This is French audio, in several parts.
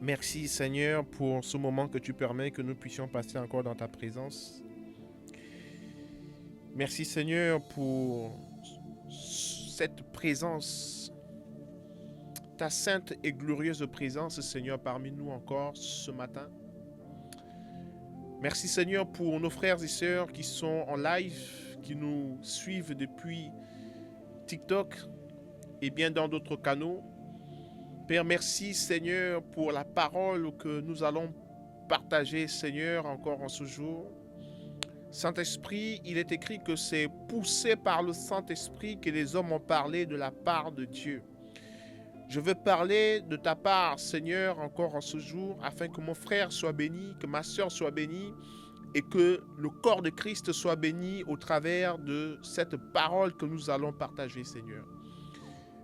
Merci Seigneur pour ce moment que tu permets que nous puissions passer encore dans ta présence. Merci Seigneur pour cette présence, ta sainte et glorieuse présence Seigneur parmi nous encore ce matin. Merci Seigneur pour nos frères et sœurs qui sont en live, qui nous suivent depuis TikTok et bien dans d'autres canaux. Père, merci Seigneur pour la parole que nous allons partager Seigneur encore en ce jour. Saint-Esprit, il est écrit que c'est poussé par le Saint-Esprit que les hommes ont parlé de la part de Dieu. Je veux parler de ta part, Seigneur, encore en ce jour, afin que mon frère soit béni, que ma sœur soit bénie, et que le corps de Christ soit béni au travers de cette parole que nous allons partager, Seigneur.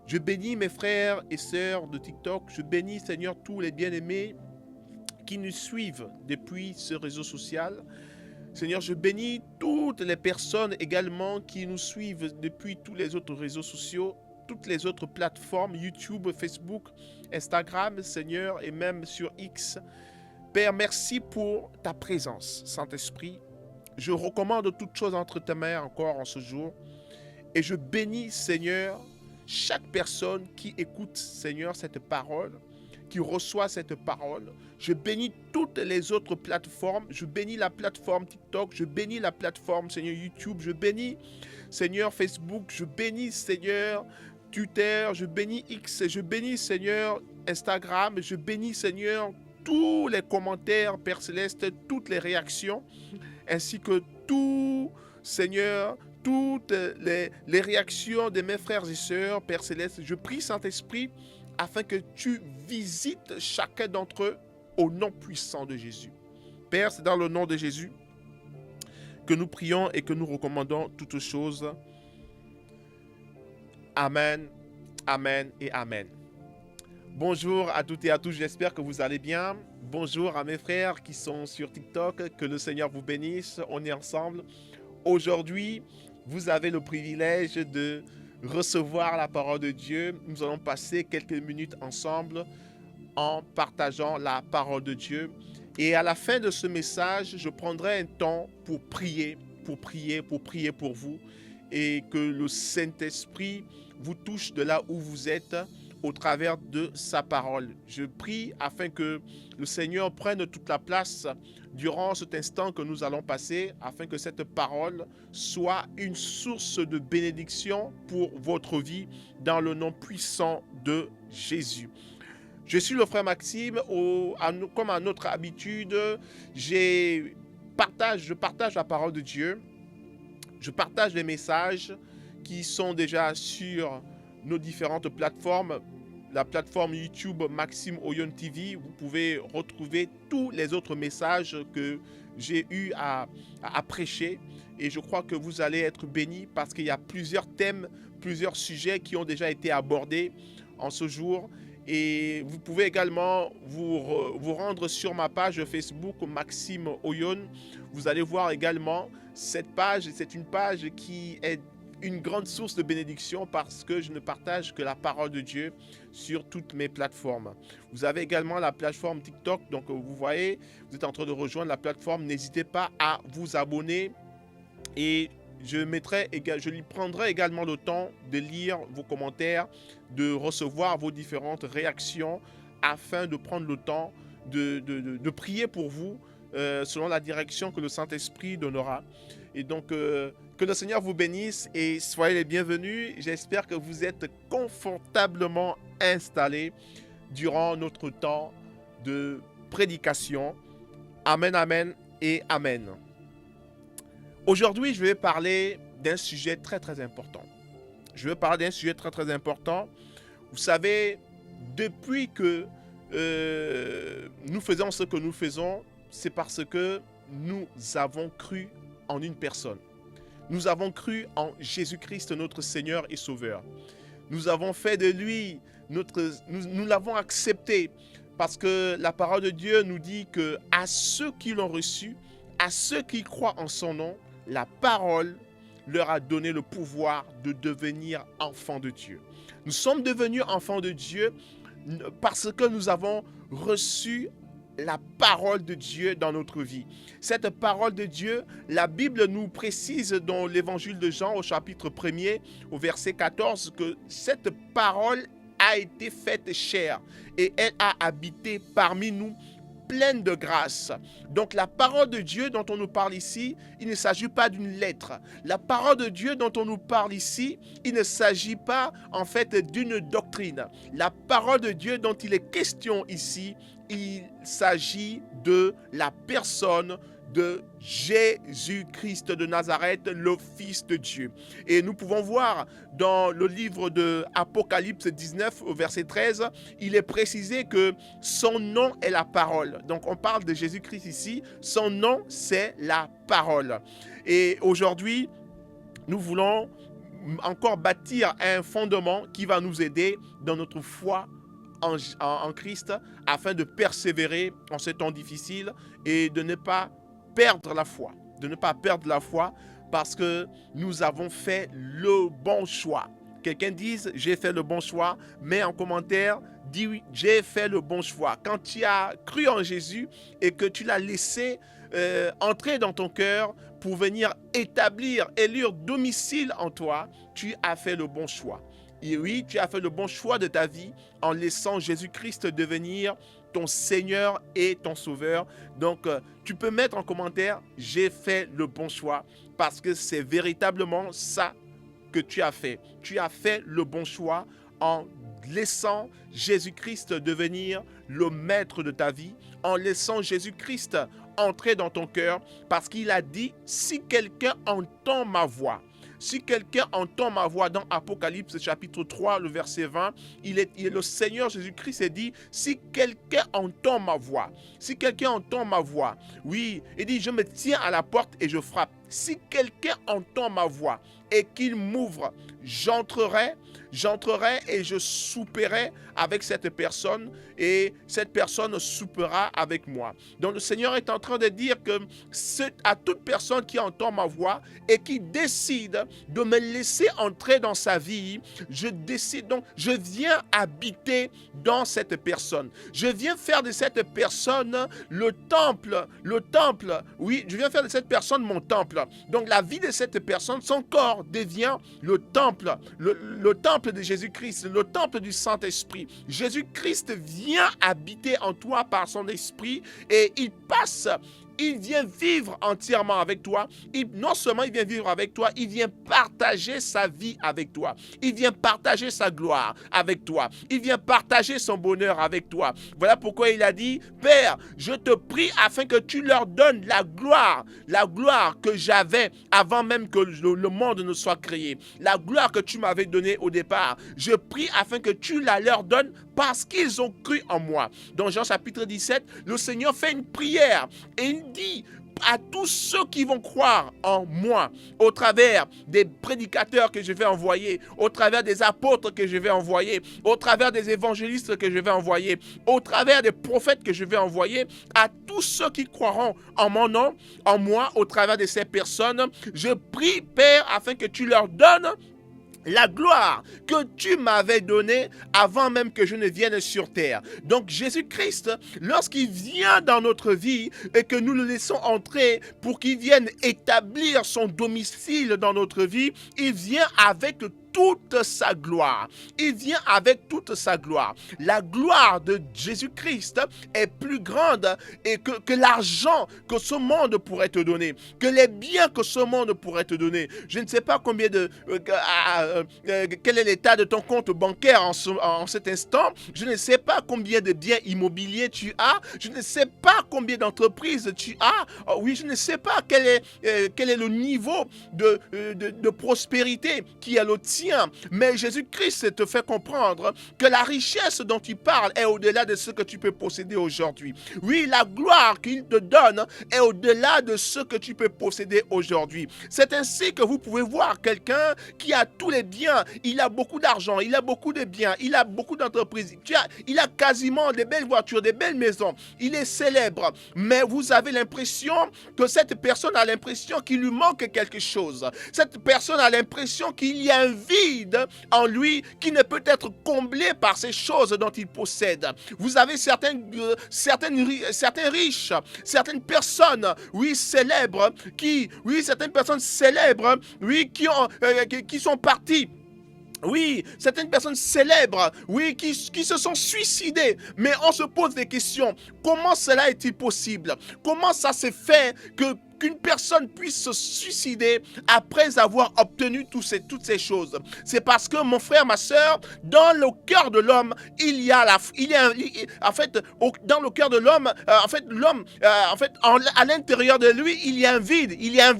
Je bénis mes frères et sœurs de TikTok, je bénis, Seigneur, tous les bien-aimés qui nous suivent depuis ce réseau social. Seigneur, je bénis toutes les personnes également qui nous suivent depuis tous les autres réseaux sociaux, toutes les autres plateformes, YouTube, Facebook, Instagram, Seigneur, et même sur X. Père, merci pour ta présence, Saint-Esprit. Je recommande toutes choses entre tes mains encore en ce jour. Et je bénis, Seigneur, chaque personne qui écoute, Seigneur, cette parole, qui reçoit cette parole. Je bénis toutes les autres plateformes. Je bénis la plateforme TikTok. Je bénis la plateforme, Seigneur, YouTube. Je bénis, Seigneur, Facebook. Je bénis, Seigneur, Twitter. Je bénis X. Je bénis, Seigneur, Instagram. Je bénis, Seigneur, tous les commentaires, Père Céleste, toutes les réactions, ainsi que tout, Seigneur, toutes les réactions de mes frères et sœurs, Père Céleste. Je prie, Saint-Esprit, afin que tu visites chacun d'entre eux au nom puissant de Jésus. Père, c'est dans le nom de Jésus que nous prions et que nous recommandons toutes choses. Amen, amen et amen. Bonjour à toutes et à tous, j'espère que vous allez bien. Bonjour à mes frères qui sont sur TikTok, que le Seigneur vous bénisse, on est ensemble. Aujourd'hui, vous avez le privilège de recevoir la parole de Dieu. Nous allons passer quelques minutes ensemble en partageant la parole de Dieu. Et à la fin de ce message, je prendrai un temps pour prier pour vous et que le Saint-Esprit vous touche de là où vous êtes au travers de sa parole. Je prie afin que le Seigneur prenne toute la place durant cet instant que nous allons passer, afin que cette parole soit une source de bénédiction pour votre vie dans le nom puissant de Jésus. Je suis le frère Maxime, comme à notre habitude, je partage la parole de Dieu, je partage les messages qui sont déjà sur nos différentes plateformes. La plateforme YouTube Maxime Oyon TV, vous pouvez retrouver tous les autres messages que j'ai eu à prêcher, et je crois que vous allez être bénis parce qu'il y a plusieurs thèmes, plusieurs sujets qui ont déjà été abordés en ce jour. Et vous pouvez également vous rendre sur ma page Facebook Maxime Oyon. Vous allez voir également cette page, c'est une page qui est une grande source de bénédiction parce que je ne partage que la parole de Dieu sur toutes mes plateformes. Vous avez également la plateforme TikTok, donc vous voyez, vous êtes en train de rejoindre la plateforme. N'hésitez pas à vous abonner et je lui prendrai également le temps de lire vos commentaires, de recevoir vos différentes réactions afin de prendre le temps de prier pour vous selon la direction que le Saint-Esprit donnera. Et donc, que le Seigneur vous bénisse et soyez les bienvenus. J'espère que vous êtes confortablement installés durant notre temps de prédication. Amen, amen et amen. Aujourd'hui, je vais parler d'un sujet très, très important. Vous savez, depuis que nous faisons ce que nous faisons, c'est parce que nous avons cru en une personne. Nous avons cru en Jésus-Christ, notre Seigneur et Sauveur. Nous avons fait de lui nous l'avons accepté parce que la parole de Dieu nous dit que à ceux qui l'ont reçu, à ceux qui croient en son nom, la parole leur a donné le pouvoir de devenir enfants de Dieu. Nous sommes devenus enfants de Dieu parce que nous avons reçu la parole de Dieu dans notre vie. Cette parole de Dieu, la Bible nous précise dans l'évangile de Jean au chapitre 1er, au verset 14, que cette parole a été faite chair et elle a habité parmi nous, pleine de grâce. Donc la parole de Dieu dont on nous parle ici, il ne s'agit pas d'une lettre. La parole de Dieu dont on nous parle ici, il ne s'agit pas en fait d'une doctrine. La parole de Dieu dont il est question ici, il s'agit de la personne de Jésus-Christ de Nazareth, le Fils de Dieu. Et nous pouvons voir dans le livre de Apocalypse 19, au verset 13, il est précisé que son nom est la parole. Donc on parle de Jésus-Christ ici, son nom c'est la parole. Et aujourd'hui, nous voulons encore bâtir un fondement qui va nous aider dans notre foi en Christ, afin de persévérer en ces temps difficiles et de ne pas perdre la foi, parce que nous avons fait le bon choix. Quelqu'un dise, j'ai fait le bon choix, mais en commentaire, dis oui, j'ai fait le bon choix. Quand tu as cru en Jésus et que tu l'as laissé entrer dans ton cœur pour venir élire domicile en toi, tu as fait le bon choix. Et oui, tu as fait le bon choix de ta vie en laissant Jésus-Christ devenir ton Seigneur et ton Sauveur. Donc, tu peux mettre en commentaire, j'ai fait le bon choix, parce que c'est véritablement ça que tu as fait. Tu as fait le bon choix en laissant Jésus-Christ devenir le maître de ta vie, en laissant Jésus-Christ entrer dans ton cœur, parce qu'il a dit, si quelqu'un entend ma voix, si quelqu'un entend ma voix dans Apocalypse chapitre 3, le verset 20, le Seigneur Jésus-Christ a dit, si quelqu'un entend ma voix, oui, il dit, je me tiens à la porte et je frappe. Si quelqu'un entend ma voix et qu'il m'ouvre, j'entrerai et je souperai avec cette personne et cette personne soupera avec moi. Donc le Seigneur est en train de dire que à toute personne qui entend ma voix et qui décide de me laisser entrer dans sa vie, je décide, donc je viens habiter dans cette personne. Je viens faire de cette personne le temple, oui, je viens faire de cette personne mon temple. Donc la vie de cette personne, son corps devient le temple de Jésus-Christ, le temple du Saint-Esprit. Jésus-Christ vient habiter en toi par son esprit et il vient vivre entièrement avec toi. Non seulement il vient vivre avec toi, il vient partager sa vie avec toi. Il vient partager sa gloire avec toi. Il vient partager son bonheur avec toi. Voilà pourquoi il a dit, Père, je te prie afin que tu leur donnes la gloire que j'avais avant même que le monde ne soit créé. La gloire que tu m'avais donnée au départ. Je prie afin que tu la leur donnes parce qu'ils ont cru en moi. Dans Jean chapitre 17, le Seigneur fait une prière et il dit à tous ceux qui vont croire en moi, au travers des prédicateurs que je vais envoyer, au travers des apôtres que je vais envoyer, au travers des évangélistes que je vais envoyer, au travers des prophètes que je vais envoyer, à tous ceux qui croiront en mon nom, en moi, au travers de ces personnes, je prie, Père, afin que tu leur donnes la gloire que tu m'avais donnée avant même que je ne vienne sur terre. Donc Jésus-Christ, lorsqu'il vient dans notre vie et que nous le laissons entrer pour qu'il vienne établir son domicile dans notre vie, il vient avec toute sa gloire. Il vient avec toute sa gloire. La gloire de Jésus-Christ est plus grande que l'argent que ce monde pourrait te donner, que les biens que ce monde pourrait te donner. Je ne sais pas quel est l'état de ton compte bancaire en cet instant. Je ne sais pas combien de biens immobiliers tu as. Je ne sais pas combien d'entreprises tu as. Oui, je ne sais pas quel est le niveau de prospérité qui est le tien. Mais Jésus-Christ te fait comprendre que la richesse dont tu parles est au-delà de ce que tu peux posséder aujourd'hui. Oui, la gloire qu'il te donne est au-delà de ce que tu peux posséder aujourd'hui. C'est ainsi que vous pouvez voir quelqu'un qui a tous les biens, il a beaucoup d'argent, il a beaucoup de biens, il a beaucoup d'entreprises, il a quasiment des belles voitures, des belles maisons, il est célèbre, mais vous avez l'impression que cette personne a l'impression qu'il lui manque quelque chose. Cette personne a l'impression qu'il y a un vide en lui qui ne peut être comblé par ces choses dont il possède. Vous avez certains riches, certaines personnes, oui, célèbres, certaines personnes célèbres, oui, qui sont partis. Oui, certaines personnes célèbres, oui, qui se sont suicidées. Mais on se pose des questions. Comment cela est-il possible? Comment ça s'est fait qu'une personne puisse se suicider après avoir obtenu toutes ces choses? C'est parce que, mon frère, ma soeur, dans le cœur de l'homme, dans le cœur de l'homme, l'homme, à l'intérieur de lui, il y a un vide. Il y a un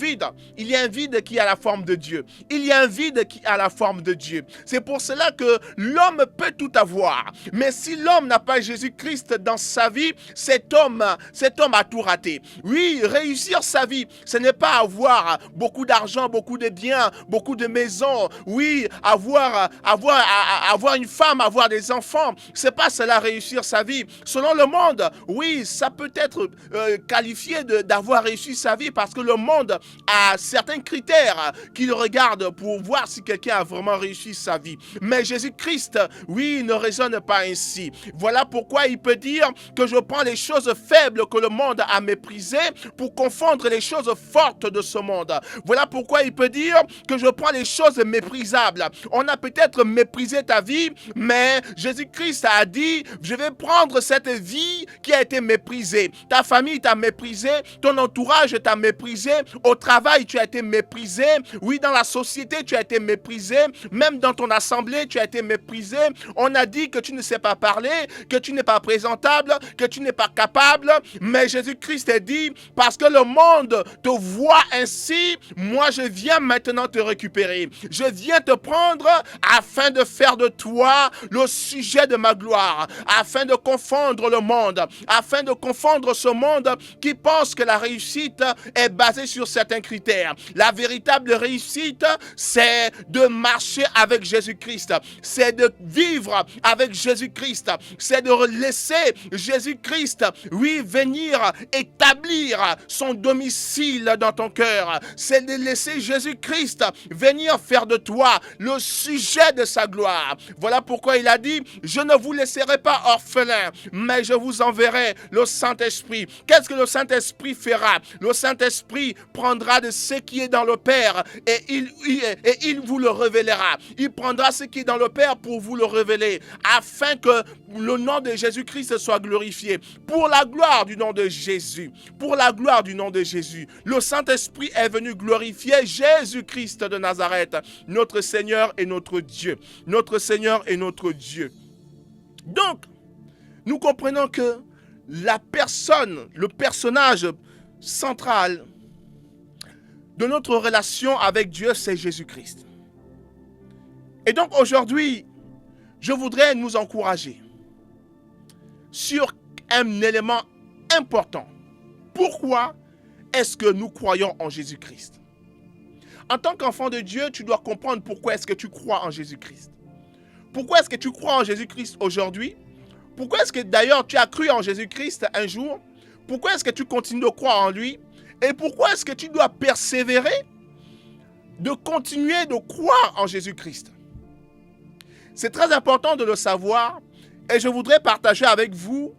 vide qui a la forme de Dieu. Il y a un vide qui a la forme de Dieu. C'est pour cela que l'homme peut tout avoir. Mais si l'homme n'a pas Jésus-Christ dans sa vie, cet homme a tout raté. Oui, réussir sa vie, ce n'est pas avoir beaucoup d'argent, beaucoup de biens, beaucoup de maisons. Oui, avoir une femme, avoir des enfants. C'est pas cela réussir sa vie. Selon le monde, oui, ça peut être qualifié d'avoir réussi sa vie parce que le monde a certains critères qu'il regarde pour voir si quelqu'un a vraiment réussi sa vie. Mais Jésus-Christ, oui, ne raisonne pas ainsi. Voilà pourquoi il peut dire que je prends les choses faibles que le monde a méprisées pour confondre les choses fortes de ce monde. Voilà pourquoi il peut dire que je prends les choses méprisables. On a peut-être méprisé ta vie, mais Jésus-Christ a dit, je vais prendre cette vie qui a été méprisée. Ta famille t'a méprisé, ton entourage t'a méprisé, au travail tu as été méprisé, oui, dans la société tu as été méprisé, même dans ton assemblée tu as été méprisé. On a dit que tu ne sais pas parler, que tu n'es pas présentable, que tu n'es pas capable, mais Jésus-Christ a dit, parce que le monde te voit ainsi, moi je viens maintenant te récupérer. Je viens te prendre afin de faire de toi le sujet de ma gloire, afin de confondre le monde, afin de confondre ce monde qui pense que la réussite est basée sur certains critères. La véritable réussite, c'est de marcher avec Jésus-Christ, c'est de vivre avec Jésus-Christ, c'est de laisser Jésus-Christ, oui, venir établir son domicile dans ton cœur. C'est de laisser Jésus-Christ venir faire de toi le sujet de sa gloire. Voilà pourquoi il a dit, je ne vous laisserai pas orphelins, mais je vous enverrai le Saint-Esprit. Qu'est-ce que le Saint-Esprit fera? Le Saint-Esprit prendra de ce qui est dans le Père et il vous le révélera. Il prendra ce qui est dans le Père pour vous le révéler, afin que le nom de Jésus-Christ soit glorifié. Pour la gloire du nom de Jésus. Pour la gloire du nom de Jésus. Le Saint-Esprit est venu glorifier Jésus-Christ de Nazareth, notre Seigneur et notre Dieu. Notre Seigneur et notre Dieu. Donc, nous comprenons que le personnage central de notre relation avec Dieu, c'est Jésus-Christ. Et donc aujourd'hui, je voudrais nous encourager sur un élément important. Pourquoi est-ce que nous croyons en Jésus-Christ? En tant qu'enfant de Dieu, tu dois comprendre pourquoi est-ce que tu crois en Jésus-Christ. Pourquoi est-ce que tu crois en Jésus-Christ aujourd'hui? Pourquoi est-ce que d'ailleurs tu as cru en Jésus-Christ un jour? Pourquoi est-ce que tu continues de croire en lui? Et pourquoi est-ce que tu dois persévérer de continuer de croire en Jésus-Christ? C'est très important de le savoir et je voudrais partager avec vous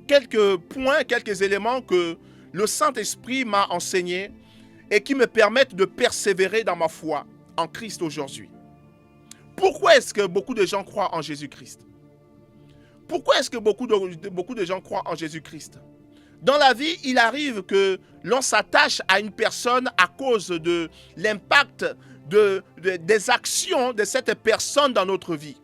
quelques points, quelques éléments que le Saint-Esprit m'a enseignés et qui me permettent de persévérer dans ma foi en Christ aujourd'hui. Pourquoi est-ce que beaucoup de gens croient en Jésus-Christ? Pourquoi est-ce que beaucoup de gens croient en Jésus-Christ? Dans la vie, il arrive que l'on s'attache à une personne à cause de l'impact des actions de cette personne dans notre vie.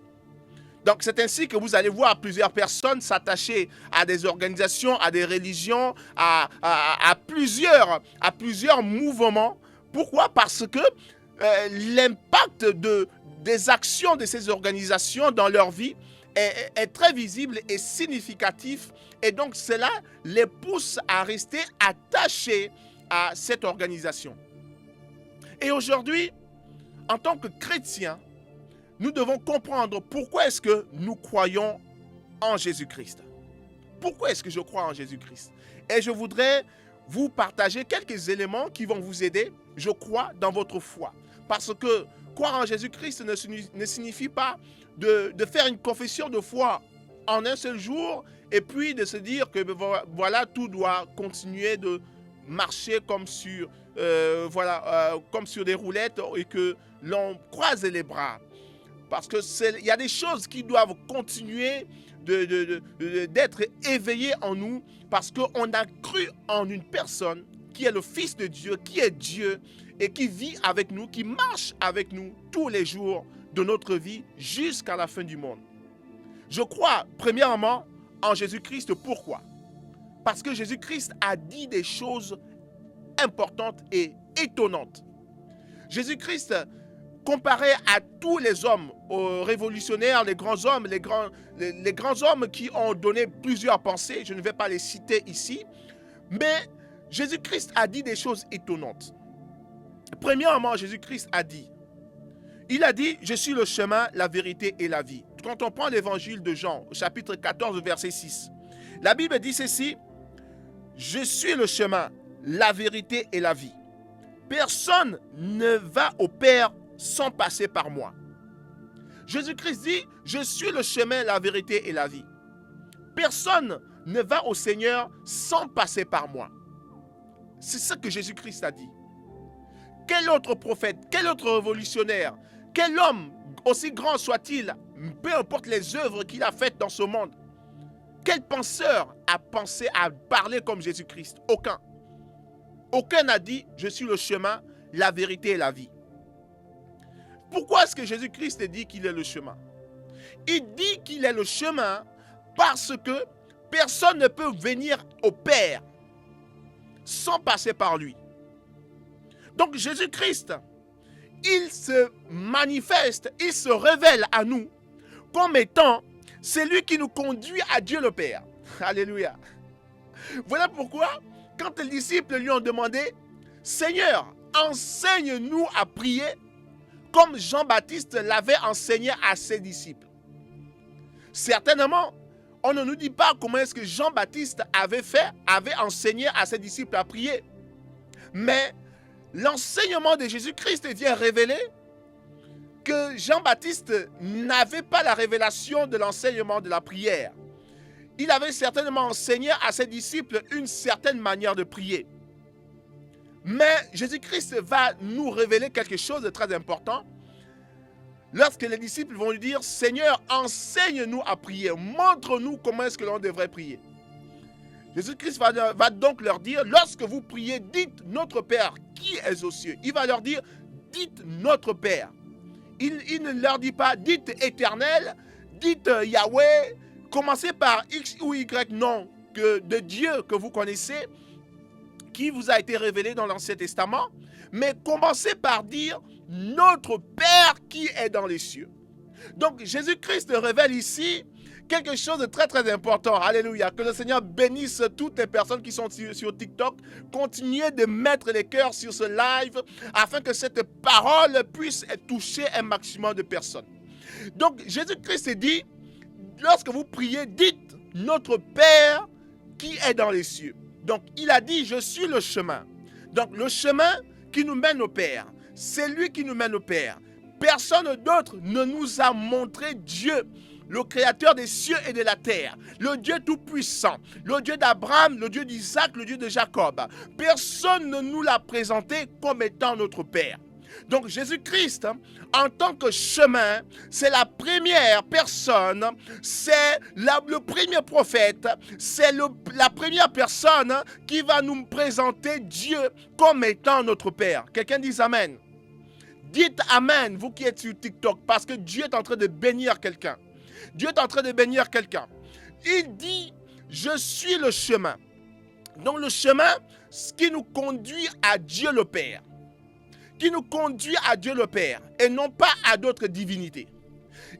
Donc, c'est ainsi que vous allez voir plusieurs personnes s'attacher à des organisations, à des religions, à plusieurs mouvements. Pourquoi? Parce que l'impact des actions de ces organisations dans leur vie est très visible et significatif. Et donc, cela les pousse à rester attachés à cette organisation. Et aujourd'hui, en tant que chrétiens, nous devons comprendre pourquoi est-ce que nous croyons en Jésus-Christ. Pourquoi est-ce que je crois en Jésus-Christ? Et je voudrais vous partager quelques éléments qui vont vous aider, je crois, dans votre foi. Parce que croire en Jésus-Christ ne signifie pas de faire une confession de foi en un seul jour et puis de se dire que voilà, tout doit continuer de marcher comme sur, comme sur des roulettes et que l'on croise les bras. Parce qu'il y a des choses qui doivent continuer d'être éveillées en nous parce qu'on a cru en une personne qui est le Fils de Dieu, qui est Dieu et qui vit avec nous, qui marche avec nous tous les jours de notre vie jusqu'à la fin du monde. Je crois, premièrement, en Jésus-Christ. Pourquoi? Parce que Jésus-Christ a dit des choses importantes et étonnantes. Jésus-Christ, comparé à tous les hommes, aux révolutionnaires, les grands hommes, les grands hommes qui ont donné plusieurs pensées, je ne vais pas les citer ici, mais Jésus-Christ a dit des choses étonnantes. Premièrement, Jésus-Christ a dit, je suis le chemin, la vérité et la vie. Quand on prend l'évangile de Jean, chapitre 14, verset 6, la Bible dit ceci, je suis le chemin, la vérité et la vie. Personne ne va au Père sans passer par moi. Jésus-Christ dit, je suis le chemin, la vérité et la vie. Personne ne va au Seigneur sans passer par moi. C'est ce que Jésus-Christ a dit. Quel autre prophète, quel autre révolutionnaire, quel homme, aussi grand soit-il, peu importe les œuvres qu'il a faites dans ce monde, quel penseur a pensé à parler comme Jésus-Christ? Aucun. Aucun n'a dit, je suis le chemin, la vérité et la vie. Pourquoi est-ce que Jésus-Christ dit qu'il est le chemin? Il dit qu'il est le chemin parce que personne ne peut venir au Père sans passer par lui. Donc Jésus-Christ, il se manifeste, il se révèle à nous comme étant celui qui nous conduit à Dieu le Père. Alléluia. Voilà pourquoi, quand les disciples lui ont demandé, Seigneur, enseigne-nous à prier comme Jean-Baptiste l'avait enseigné à ses disciples. Certainement, on ne nous dit pas comment est-ce que Jean-Baptiste avait enseigné à ses disciples à prier. Mais l'enseignement de Jésus-Christ vient révéler que Jean-Baptiste n'avait pas la révélation de l'enseignement de la prière. Il avait certainement enseigné à ses disciples une certaine manière de prier. Mais Jésus-Christ va nous révéler quelque chose de très important. Lorsque les disciples vont lui dire, Seigneur, enseigne-nous à prier, montre-nous comment est-ce que l'on devrait prier. Jésus-Christ va donc leur dire, lorsque vous priez, dites notre Père qui est aux cieux. Il va leur dire, dites notre Père. Il ne leur dit pas, dites éternel, dites Yahweh, commencez par X ou Y nom de Dieu que vous connaissez, qui vous a été révélé dans l'Ancien Testament, mais commencez par dire notre Père qui est dans les cieux. Donc Jésus-Christ révèle ici quelque chose de très très important. Alléluia. Que le Seigneur bénisse toutes les personnes qui sont sur TikTok. Continuez de mettre les cœurs sur ce live afin que cette parole puisse toucher un maximum de personnes. Donc Jésus-Christ dit, lorsque vous priez, dites notre Père qui est dans les cieux. Donc il a dit, je suis le chemin. Donc le chemin qui nous mène au Père, c'est lui qui nous mène au Père. Personne d'autre ne nous a montré Dieu, le créateur des cieux et de la terre, le Dieu tout-puissant, le Dieu d'Abraham, le Dieu d'Isaac, le Dieu de Jacob. Personne ne nous l'a présenté comme étant notre Père. Donc Jésus-Christ, en tant que chemin, c'est la première personne, c'est le premier prophète, c'est la première personne qui va nous présenter Dieu comme étant notre Père. Quelqu'un dise Amen. Dites Amen, vous qui êtes sur TikTok, parce que Dieu est en train de bénir quelqu'un. Dieu est en train de bénir quelqu'un. Il dit, je suis le chemin. Donc le chemin, ce qui nous conduit à Dieu le Père. Qui nous conduit à Dieu le Père et non pas à d'autres divinités.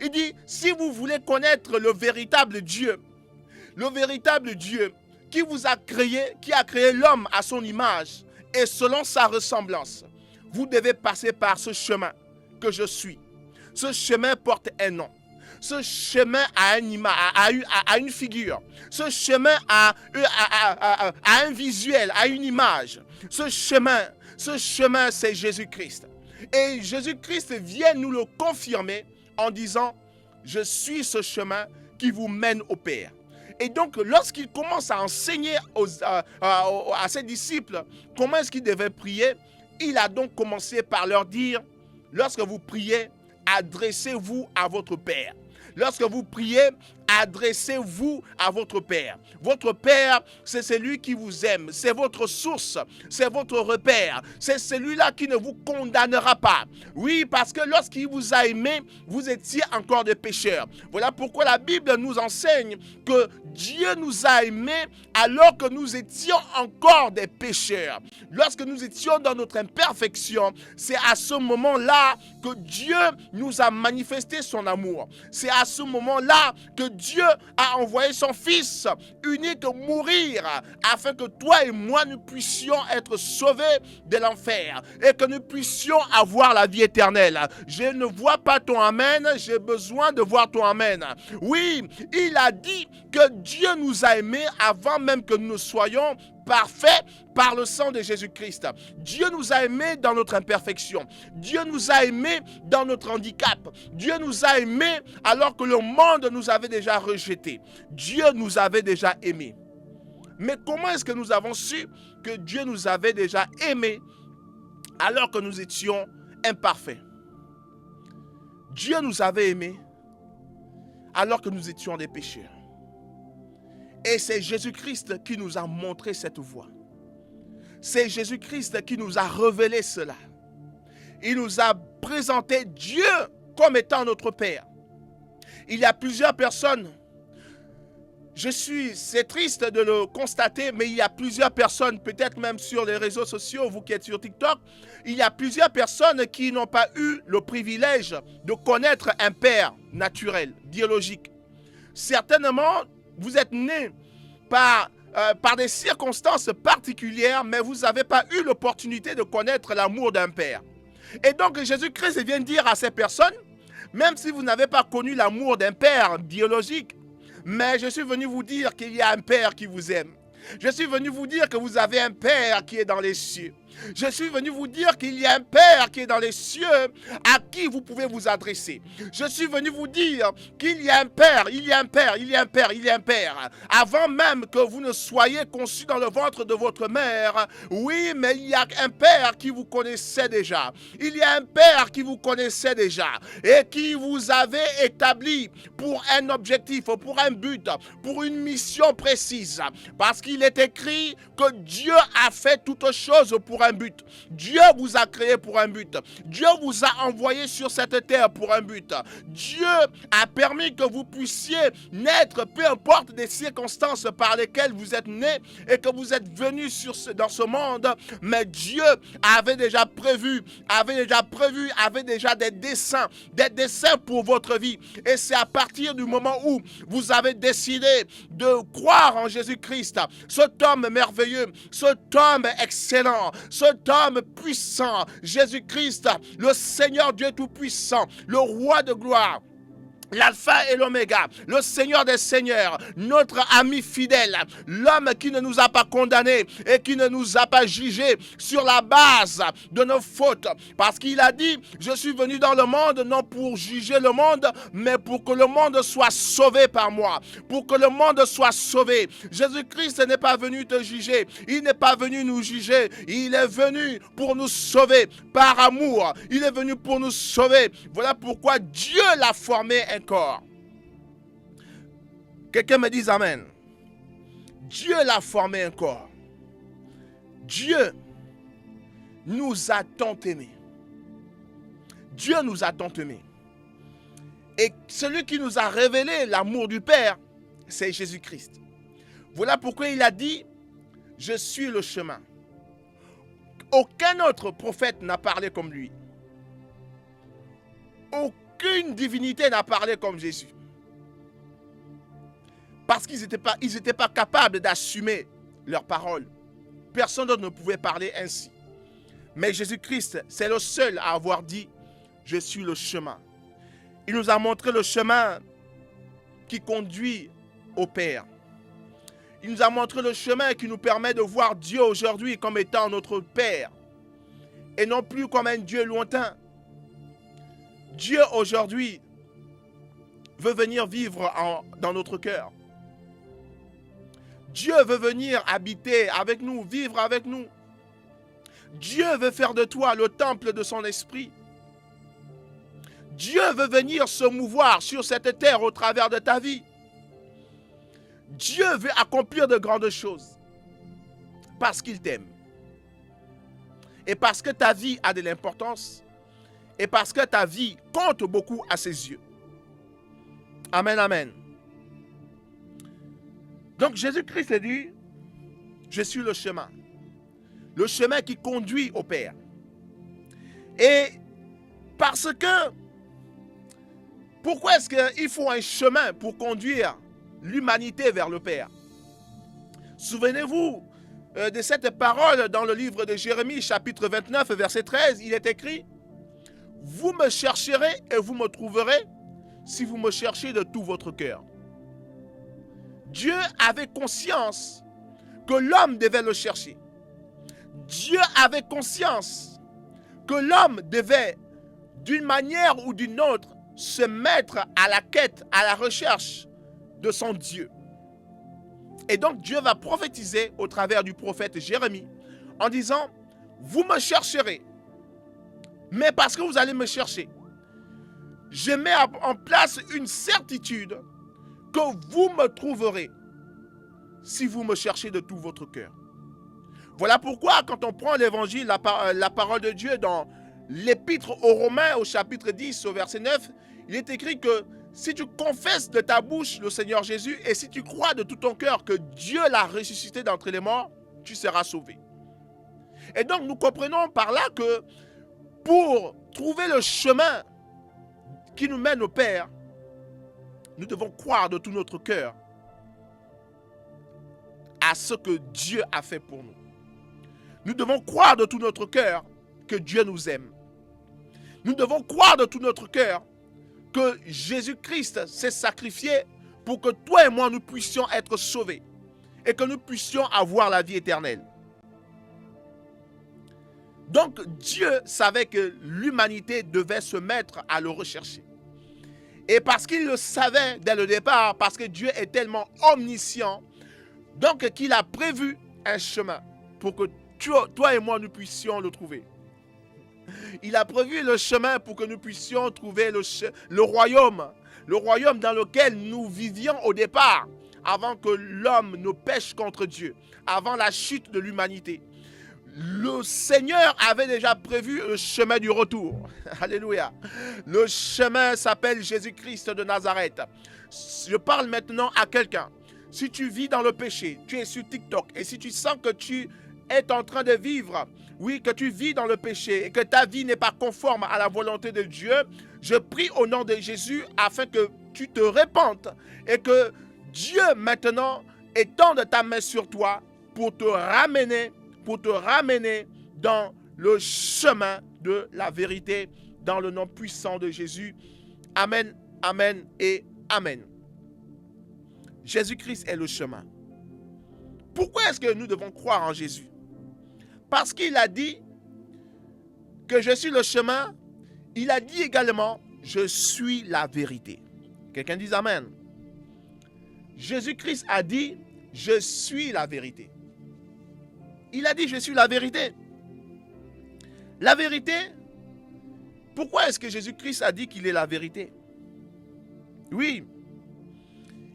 Il dit, si vous voulez connaître le véritable Dieu qui vous a créé, qui a créé l'homme à son image et selon sa ressemblance, vous devez passer par ce chemin que je suis. Ce chemin porte un nom. Ce chemin a une figure. Ce chemin a un visuel, a une image. Ce chemin, c'est Jésus-Christ. Et Jésus-Christ vient nous le confirmer en disant, je suis ce chemin qui vous mène au Père. Et donc, lorsqu'il commence à enseigner à ses disciples comment est-ce qu'ils devaient prier, il a donc commencé par leur dire, lorsque vous priez, adressez-vous à votre Père. Lorsque vous priez, adressez-vous à votre Père. Votre Père, c'est celui qui vous aime. C'est votre source. C'est votre repère. C'est celui-là qui ne vous condamnera pas. Oui, parce que lorsqu'il vous a aimé, vous étiez encore des pécheurs. Voilà pourquoi la Bible nous enseigne que Dieu nous a aimés alors que nous étions encore des pécheurs. Lorsque nous étions dans notre imperfection, c'est à ce moment-là que Dieu nous a manifesté son amour. C'est à ce moment-là que Dieu a envoyé son Fils unique mourir afin que toi et moi nous puissions être sauvés de l'enfer et que nous puissions avoir la vie éternelle. Je ne vois pas ton amen, j'ai besoin de voir ton amen. Oui, il a dit que Dieu nous a aimés avant même que nous soyons parfaits par le sang de Jésus-Christ. Dieu nous a aimés dans notre imperfection. Dieu nous a aimés dans notre handicap. Dieu nous a aimés alors que le monde nous avait déjà rejetés. Dieu nous avait déjà aimés. Mais comment est-ce que nous avons su que Dieu nous avait déjà aimés alors que nous étions imparfaits? Dieu nous avait aimés alors que nous étions des pécheurs. Et c'est Jésus-Christ qui nous a montré cette voie. C'est Jésus-Christ qui nous a révélé cela. Il nous a présenté Dieu comme étant notre Père. Il y a plusieurs personnes, c'est triste de le constater, mais il y a plusieurs personnes, peut-être même sur les réseaux sociaux, vous qui êtes sur TikTok, il y a plusieurs personnes qui n'ont pas eu le privilège de connaître un Père naturel, biologique. Certainement, vous êtes nés par des circonstances particulières, mais vous n'avez pas eu l'opportunité de connaître l'amour d'un Père. Et donc, Jésus-Christ vient dire à ces personnes, même si vous n'avez pas connu l'amour d'un Père biologique, mais je suis venu vous dire qu'il y a un Père qui vous aime. Je suis venu vous dire que vous avez un Père qui est dans les cieux. Je suis venu vous dire qu'il y a un Père qui est dans les cieux à qui vous pouvez vous adresser. Je suis venu vous dire qu'il y a un Père, il y a un Père, il y a un Père, il y a un Père. Avant même que vous ne soyez conçus dans le ventre de votre mère, oui, mais il y a un Père qui vous connaissait déjà. Il y a un Père qui vous connaissait déjà et qui vous avait établi pour un objectif, pour un but, pour une mission précise. Parce qu'il est écrit que Dieu a fait toutes choses pour un but. Dieu vous a créé pour un but. Dieu vous a envoyé sur cette terre pour un but. Dieu a permis que vous puissiez naître, peu importe les circonstances par lesquelles vous êtes nés et que vous êtes venus dans ce monde, mais Dieu avait déjà prévu, avait déjà des desseins pour votre vie. Et c'est à partir du moment où vous avez décidé de croire en Jésus-Christ, cet homme merveilleux, cet homme excellent, cet homme puissant, Jésus-Christ, le Seigneur Dieu Tout-Puissant, le Roi de gloire, l'alpha et l'oméga, le Seigneur des seigneurs, notre ami fidèle, l'homme qui ne nous a pas condamnés et qui ne nous a pas jugés sur la base de nos fautes. Parce qu'il a dit, je suis venu dans le monde non pour juger le monde, mais pour que le monde soit sauvé par moi. Pour que le monde soit sauvé. Jésus-Christ n'est pas venu te juger. Il n'est pas venu nous juger. Il est venu pour nous sauver par amour. Il est venu pour nous sauver. Voilà pourquoi Dieu l'a formé un corps. Quelqu'un me dise amen. Dieu l'a formé un corps. Dieu nous a tant aimés. Dieu nous a tant aimés. Et celui qui nous a révélé l'amour du Père, c'est Jésus-Christ. Voilà pourquoi il a dit, je suis le chemin. Aucun autre prophète n'a parlé comme lui. Aucune divinité n'a parlé comme Jésus. Parce qu'ils n'étaient pas capables d'assumer leurs paroles. Personne d'autre ne pouvait parler ainsi. Mais Jésus-Christ, c'est le seul à avoir dit, je suis le chemin. Il nous a montré le chemin qui conduit au Père. Il nous a montré le chemin qui nous permet de voir Dieu aujourd'hui comme étant notre Père. et non plus comme un Dieu lointain. Dieu aujourd'hui veut venir vivre dans notre cœur. Dieu veut venir habiter avec nous, vivre avec nous. Dieu veut faire de toi le temple de son esprit. Dieu veut venir se mouvoir sur cette terre au travers de ta vie. Dieu veut accomplir de grandes choses parce qu'il t'aime. Et parce que ta vie a de l'importance. Et parce que ta vie compte beaucoup à ses yeux. Amen, amen. Donc Jésus-Christ a dit, je suis le chemin. Le chemin qui conduit au Père. Et parce que, pourquoi est-ce qu'il faut un chemin pour conduire l'humanité vers le Père? Souvenez-vous de cette parole dans le livre de Jérémie, chapitre 29, verset 13, il est écrit, « Vous me chercherez et vous me trouverez si vous me cherchez de tout votre cœur. » Dieu avait conscience que l'homme devait le chercher. Dieu avait conscience que l'homme devait, d'une manière ou d'une autre, se mettre à la quête, à la recherche de son Dieu. Et donc Dieu va prophétiser au travers du prophète Jérémie en disant, vous me chercherez, mais parce que vous allez me chercher, je mets en place une certitude que vous me trouverez si vous me cherchez de tout votre cœur. Voilà pourquoi quand on prend l'évangile, la parole de Dieu dans l'épître aux Romains au chapitre 10 au verset 9, il est écrit que si tu confesses de ta bouche le Seigneur Jésus et si tu crois de tout ton cœur que Dieu l'a ressuscité d'entre les morts, tu seras sauvé. Et donc nous comprenons par là que pour trouver le chemin qui nous mène au Père, nous devons croire de tout notre cœur à ce que Dieu a fait pour nous. Nous devons croire de tout notre cœur que Dieu nous aime. Nous devons croire de tout notre cœur que Jésus-Christ s'est sacrifié pour que toi et moi nous puissions être sauvés et que nous puissions avoir la vie éternelle. Donc Dieu savait que l'humanité devait se mettre à le rechercher. Et parce qu'il le savait dès le départ, parce que Dieu est tellement omniscient, donc qu'il a prévu un chemin pour que toi et moi nous puissions le trouver. Il a prévu le chemin pour que nous puissions trouver le royaume dans lequel nous vivions au départ, avant que l'homme ne pêche contre Dieu, avant la chute de l'humanité. Le Seigneur avait déjà prévu le chemin du retour. Alléluia. Le chemin s'appelle Jésus-Christ de Nazareth. Je parle maintenant à quelqu'un. Si tu vis dans le péché, tu es sur TikTok, et si tu sens que tu es en train de vivre, oui, que tu vis dans le péché et que ta vie n'est pas conforme à la volonté de Dieu, je prie au nom de Jésus afin que tu te répandes et que Dieu maintenant étende ta main sur toi pour te ramener dans le chemin de la vérité, dans le nom puissant de Jésus. Amen, amen et amen. Jésus-Christ est le chemin. Pourquoi est-ce que nous devons croire en Jésus? Parce qu'il a dit que je suis le chemin. Il a dit également, je suis la vérité. Quelqu'un dit amen. Jésus-Christ a dit, je suis la vérité. Il a dit, je suis la vérité. La vérité, pourquoi est-ce que Jésus-Christ a dit qu'il est la vérité? Oui,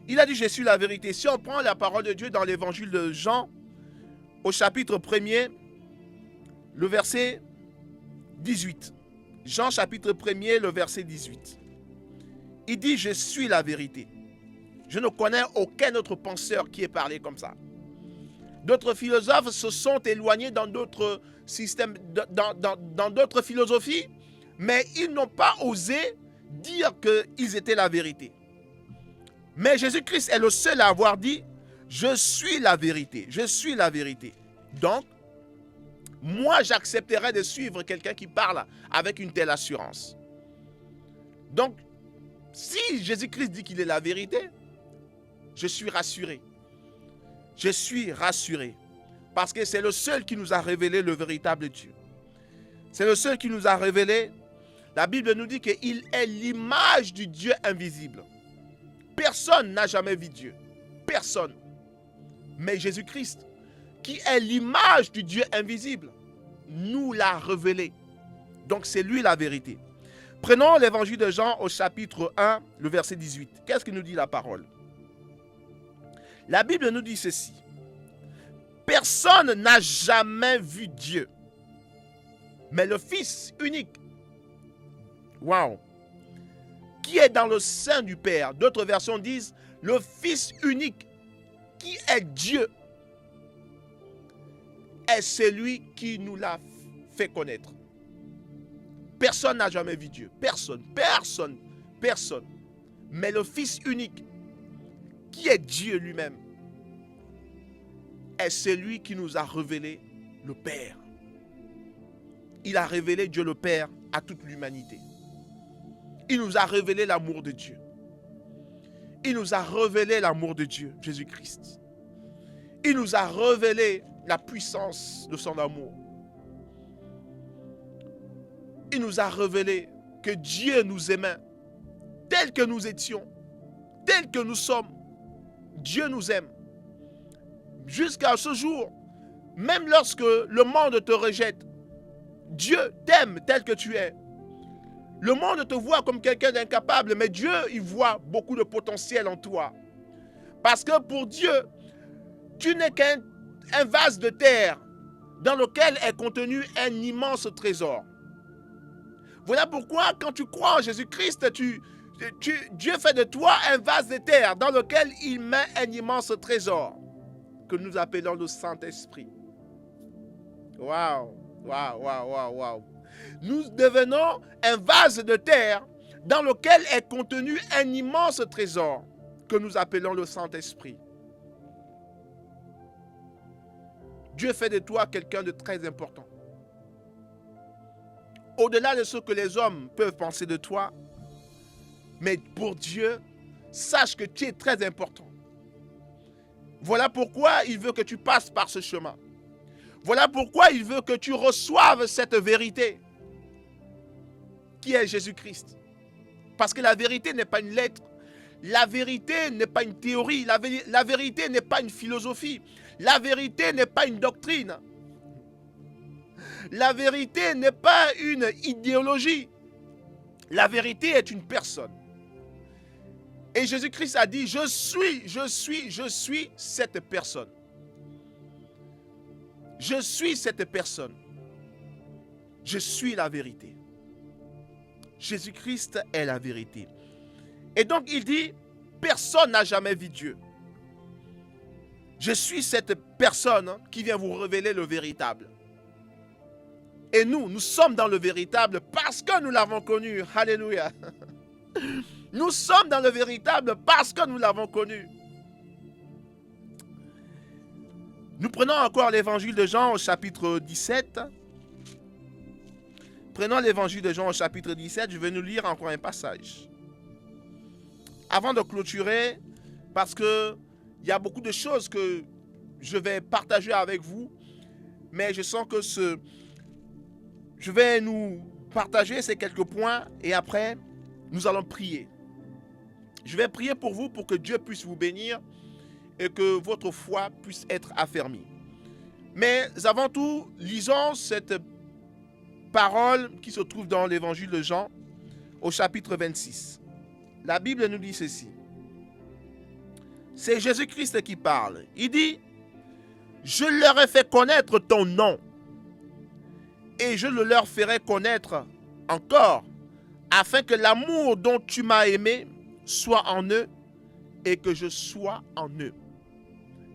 il a dit, je suis la vérité. Si on prend la parole de Dieu dans l'évangile de Jean, au chapitre 1er, le verset 18. Jean chapitre 1er, le verset 18. Il dit, je suis la vérité. Je ne connais aucun autre penseur qui ait parlé comme ça. D'autres philosophes se sont éloignés dans d'autres systèmes, dans d'autres philosophies, mais ils n'ont pas osé dire qu'ils étaient la vérité. Mais Jésus-Christ est le seul à avoir dit, je suis la vérité, je suis la vérité. Donc, moi j'accepterais de suivre quelqu'un qui parle avec une telle assurance. Donc, si Jésus-Christ dit qu'il est la vérité, je suis rassuré. Je suis rassuré parce que c'est le seul qui nous a révélé le véritable Dieu. C'est le seul qui nous a révélé. La Bible nous dit qu'il est l'image du Dieu invisible. Personne n'a jamais vu Dieu. Personne. Mais Jésus-Christ, qui est l'image du Dieu invisible, nous l'a révélé. Donc c'est lui la vérité. Prenons l'évangile de Jean au chapitre 1, le verset 18. Qu'est-ce que nous dit la parole? La Bible nous dit ceci. Personne n'a jamais vu Dieu, mais le Fils unique, waouh, qui est dans le sein du Père. D'autres versions disent le Fils unique, qui est Dieu, est celui qui nous l'a fait connaître. Personne n'a jamais vu Dieu. Personne. Mais le Fils unique, qui est Dieu lui-même, est celui qui nous a révélé le Père. Il a révélé Dieu le Père à toute l'humanité. Il nous a révélé l'amour de Dieu. Il nous a révélé l'amour de Dieu, Jésus-Christ. Il nous a révélé la puissance de son amour. Il nous a révélé que Dieu nous aimait tel que nous étions, tel que nous sommes. Dieu nous aime. Jusqu'à ce jour, même lorsque le monde te rejette, Dieu t'aime tel que tu es. Le monde te voit comme quelqu'un d'incapable, mais Dieu, il voit beaucoup de potentiel en toi. Parce que pour Dieu, tu n'es qu'un vase de terre dans lequel est contenu un immense trésor. Voilà pourquoi quand tu crois en Jésus-Christ, Dieu fait de toi un vase de terre dans lequel il met un immense trésor que nous appelons le Saint-Esprit. Waouh, waouh, waouh, waouh, waouh. Nous devenons un vase de terre dans lequel est contenu un immense trésor que nous appelons le Saint-Esprit. Dieu fait de toi quelqu'un de très important. Au-delà de ce que les hommes peuvent penser de toi, mais pour Dieu, sache que tu es très important. Voilà pourquoi il veut que tu passes par ce chemin. Voilà pourquoi il veut que tu reçoives cette vérité qui est Jésus-Christ. Parce que la vérité n'est pas une lettre. La vérité n'est pas une théorie. La vérité n'est pas une philosophie. La vérité n'est pas une doctrine. La vérité n'est pas une idéologie. La vérité est une personne. Et Jésus-Christ a dit, je suis cette personne. Je suis cette personne. Je suis la vérité. Jésus-Christ est la vérité. Et donc il dit, personne n'a jamais vu Dieu. Je suis cette personne qui vient vous révéler le véritable. Et nous sommes dans le véritable parce que nous l'avons connu. Alléluia. Nous sommes dans le véritable parce que nous l'avons connu. Nous prenons encore l'évangile de Jean au chapitre 17. Prenons l'évangile de Jean au chapitre 17. Je vais nous lire encore un passage. Avant de clôturer, parce qu'il y a beaucoup de choses que je vais partager avec vous, mais je sens que je vais nous partager ces quelques points et après, nous allons prier. Je vais prier pour vous pour que Dieu puisse vous bénir et que votre foi puisse être affermie. Mais avant tout, lisons cette parole qui se trouve dans l'évangile de Jean au chapitre 26. La Bible nous dit ceci. C'est Jésus-Christ qui parle. Il dit, « Je leur ai fait connaître ton nom et je le leur ferai connaître encore, afin que l'amour dont tu m'as aimé soit en eux et que je sois en eux. »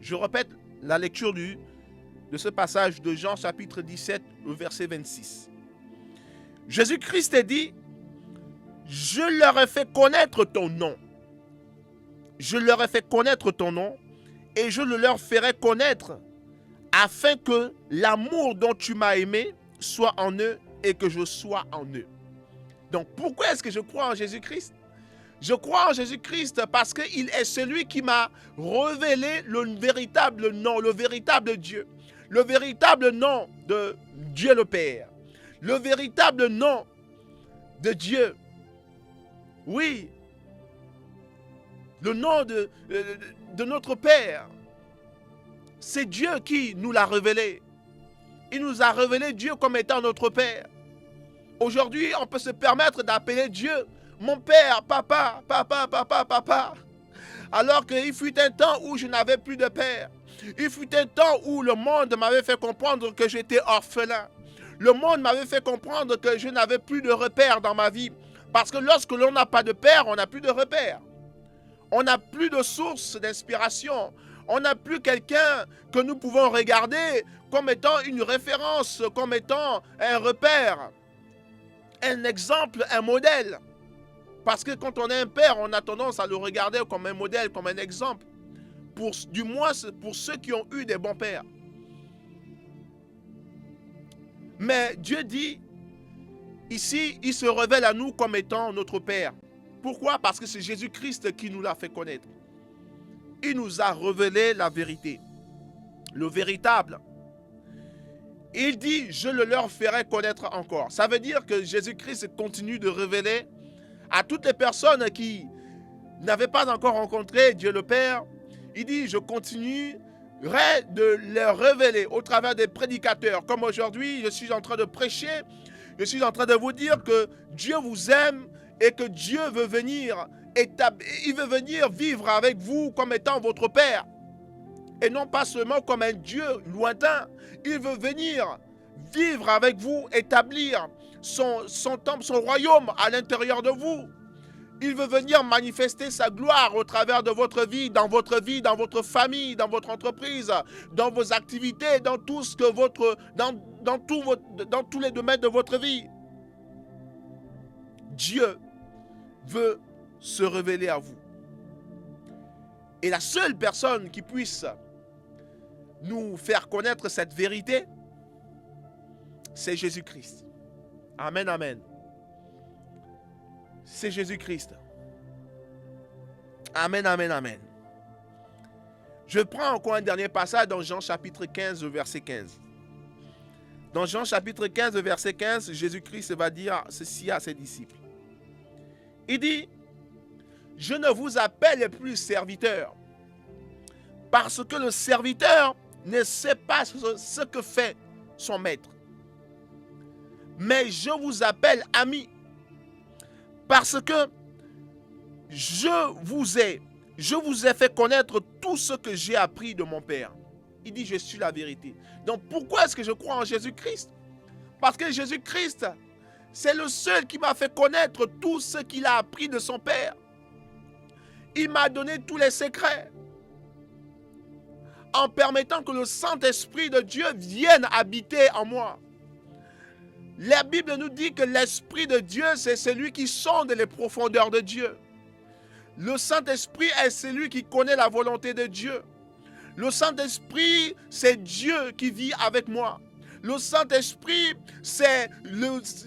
Je répète la lecture de ce passage de Jean chapitre 17, au verset 26. Jésus-Christ dit, « Je leur ai fait connaître ton nom. Je leur ai fait connaître ton nom et je le leur ferai connaître afin que l'amour dont tu m'as aimé soit en eux et que je sois en eux. » Donc pourquoi est-ce que je crois en Jésus-Christ? Je crois en Jésus-Christ parce qu'il est celui qui m'a révélé le véritable nom, le véritable Dieu. Le véritable nom de Dieu le Père. Le véritable nom de Dieu. Oui. Le nom de notre Père. C'est Dieu qui nous l'a révélé. Il nous a révélé Dieu comme étant notre Père. Aujourd'hui, on peut se permettre d'appeler Dieu mon Père, papa, papa, papa, papa. Alors qu'il fut un temps où je n'avais plus de père. Il fut un temps où le monde m'avait fait comprendre que j'étais orphelin. Le monde m'avait fait comprendre que je n'avais plus de repère dans ma vie. Parce que lorsque l'on n'a pas de père, on n'a plus de repère. On n'a plus de source d'inspiration. On n'a plus quelqu'un que nous pouvons regarder comme étant une référence, comme étant un repère, un exemple, un modèle. Parce que quand on est un père, on a tendance à le regarder comme un modèle, comme un exemple. Du moins pour ceux qui ont eu des bons pères. Mais Dieu dit, ici, il se révèle à nous comme étant notre Père. Pourquoi? Parce que c'est Jésus-Christ qui nous l'a fait connaître. Il nous a révélé la vérité, le véritable. Il dit, je le leur ferai connaître encore. Ça veut dire que Jésus-Christ continue de révéler à toutes les personnes qui n'avaient pas encore rencontré Dieu le Père. Il dit, je continuerai de leur révéler au travers des prédicateurs. Comme aujourd'hui, je suis en train de prêcher, je suis en train de vous dire que Dieu vous aime et que Dieu veut venir, il veut venir vivre avec vous comme étant votre Père. Et non pas seulement comme un Dieu lointain. Il veut venir vivre avec vous, établir son temple, son royaume à l'intérieur de vous. Il veut venir manifester sa gloire au travers de votre vie, dans votre famille, dans votre entreprise, dans vos activités, dans tout ce que dans tous les domaines de votre vie. Dieu veut se révéler à vous. Et la seule personne qui puisse nous faire connaître cette vérité, c'est Jésus-Christ. Amen, amen. C'est Jésus-Christ. Amen, amen, amen. Je prends encore un dernier passage dans Jean chapitre 15, verset 15. Dans Jean chapitre 15, verset 15, Jésus-Christ va dire ceci à ses disciples. Il dit, je ne vous appelle plus serviteur, parce que le serviteur ne sait pas ce que fait son maître. Mais je vous appelle ami, parce que je vous ai fait connaître tout ce que j'ai appris de mon Père. Il dit, je suis la vérité. Donc pourquoi est-ce que je crois en Jésus-Christ? Parce que Jésus-Christ, c'est le seul qui m'a fait connaître tout ce qu'il a appris de son Père. Il m'a donné tous les secrets, en permettant que le Saint-Esprit de Dieu vienne habiter en moi. La Bible nous dit que l'Esprit de Dieu, c'est celui qui sonde les profondeurs de Dieu. Le Saint-Esprit est celui qui connaît la volonté de Dieu. Le Saint-Esprit, c'est Dieu qui vit avec moi. Le Saint-Esprit, c'est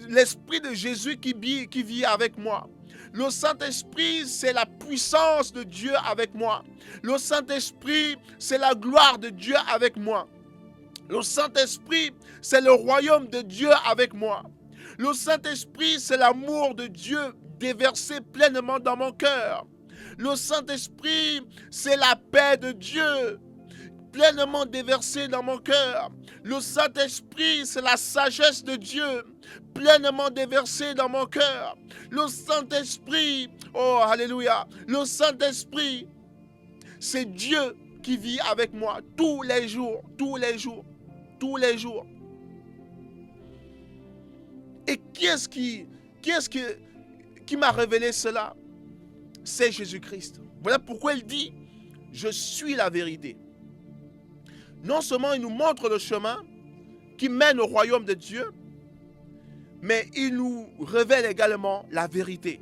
l'Esprit de Jésus qui vit avec moi. Le Saint-Esprit, c'est la puissance de Dieu avec moi. Le Saint-Esprit, c'est la gloire de Dieu avec moi. Le Saint-Esprit, c'est le royaume de Dieu avec moi. Le Saint-Esprit, c'est l'amour de Dieu déversé pleinement dans mon cœur. Le Saint-Esprit, c'est la paix de Dieu pleinement déversée dans mon cœur. Le Saint-Esprit, c'est la sagesse de Dieu pleinement déversée dans mon cœur. Le Saint-Esprit, oh alléluia, le Saint-Esprit, c'est Dieu qui vit avec moi tous les jours, tous les jours, tous les jours. Et qui est-ce qui m'a révélé cela? C'est Jésus-Christ. Voilà pourquoi il dit, je suis la vérité. Non seulement il nous montre le chemin qui mène au royaume de Dieu, mais il nous révèle également la vérité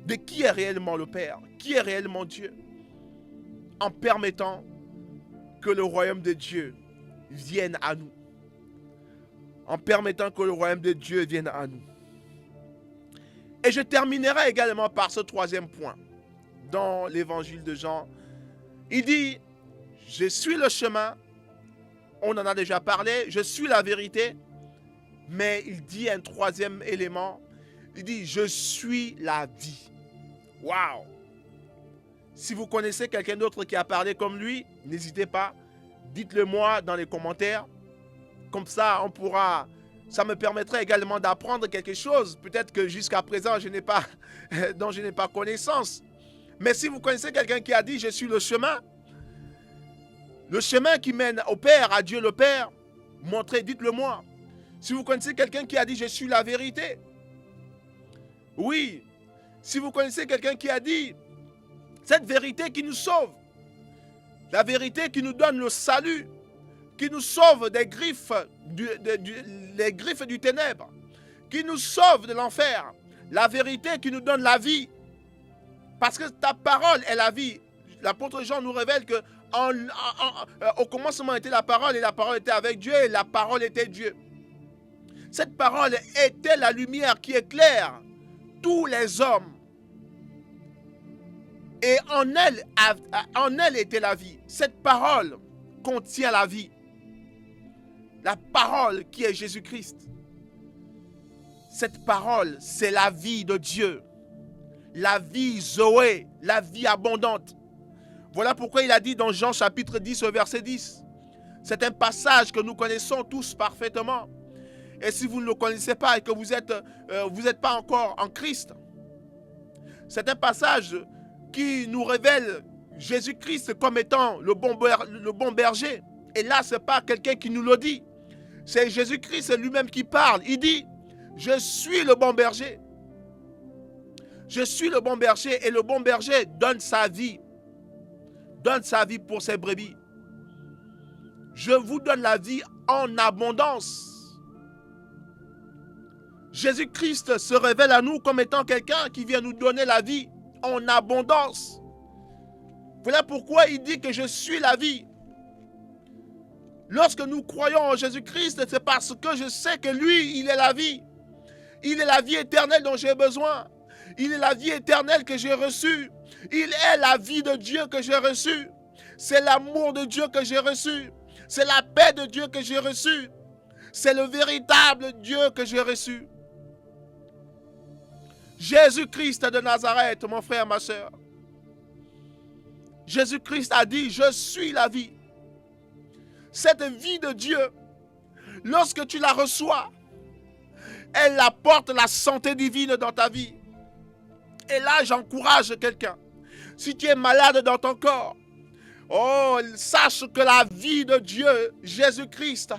de qui est réellement le Père, qui est réellement Dieu, en permettant que le royaume de Dieu vienne à nous. En permettant que le royaume de Dieu vienne à nous. Et je terminerai également par ce troisième point. Dans l'évangile de Jean, il dit, je suis le chemin, on en a déjà parlé, je suis la vérité Mais il dit un troisième élément. Il dit, je suis la vie. Waouh! Si vous connaissez quelqu'un d'autre qui a parlé comme lui, n'hésitez pas. Dites-le moi dans les commentaires. Comme ça, ça me permettrait également d'apprendre quelque chose. Peut-être que jusqu'à présent, dont je n'ai pas connaissance. Mais si vous connaissez quelqu'un qui a dit, je suis le chemin qui mène au Père, à Dieu le Père, dites-le moi. Si vous connaissez quelqu'un qui a dit, je suis la vérité. Oui. Si vous connaissez quelqu'un qui a dit, cette vérité qui nous sauve, la vérité qui nous donne le salut, qui nous sauve des griffes, les griffes du ténèbre, qui nous sauve de l'enfer, la vérité qui nous donne la vie, parce que ta parole est la vie. L'apôtre Jean nous révèle que au commencement était la parole et la parole était avec Dieu et la parole était Dieu. Cette parole était la lumière qui éclaire tous les hommes. Et en elle était la vie. Cette parole contient la vie. La parole qui est Jésus-Christ. Cette parole, c'est la vie de Dieu. La vie Zoé, la vie abondante. Voilà pourquoi il a dit dans Jean chapitre 10 au verset 10. C'est un passage que nous connaissons tous parfaitement. Et si vous ne le connaissez pas et que vous n'êtes pas encore en Christ, c'est un passage qui nous révèle Jésus-Christ comme étant le bon berger. Et là, ce n'est pas quelqu'un qui nous le dit. C'est Jésus-Christ lui-même qui parle. Il dit, je suis le bon berger. Je suis le bon berger et le bon berger donne sa vie. Donne sa vie pour ses brebis. Je vous donne la vie en abondance. Jésus-Christ se révèle à nous comme étant quelqu'un qui vient nous donner la vie en abondance. Voilà pourquoi il dit que je suis la vie. Lorsque nous croyons en Jésus-Christ, c'est parce que je sais que lui, il est la vie. Il est la vie éternelle dont j'ai besoin. Il est la vie éternelle que j'ai reçue. Il est la vie de Dieu que j'ai reçue. C'est l'amour de Dieu que j'ai reçu. C'est la paix de Dieu que j'ai reçue. C'est le véritable Dieu que j'ai reçu. Jésus-Christ de Nazareth, mon frère, ma soeur. Jésus-Christ a dit, je suis la vie. Cette vie de Dieu, lorsque tu la reçois, elle apporte la santé divine dans ta vie. Et là, j'encourage quelqu'un. Si tu es malade dans ton corps, sache que la vie de Dieu, Jésus-Christ,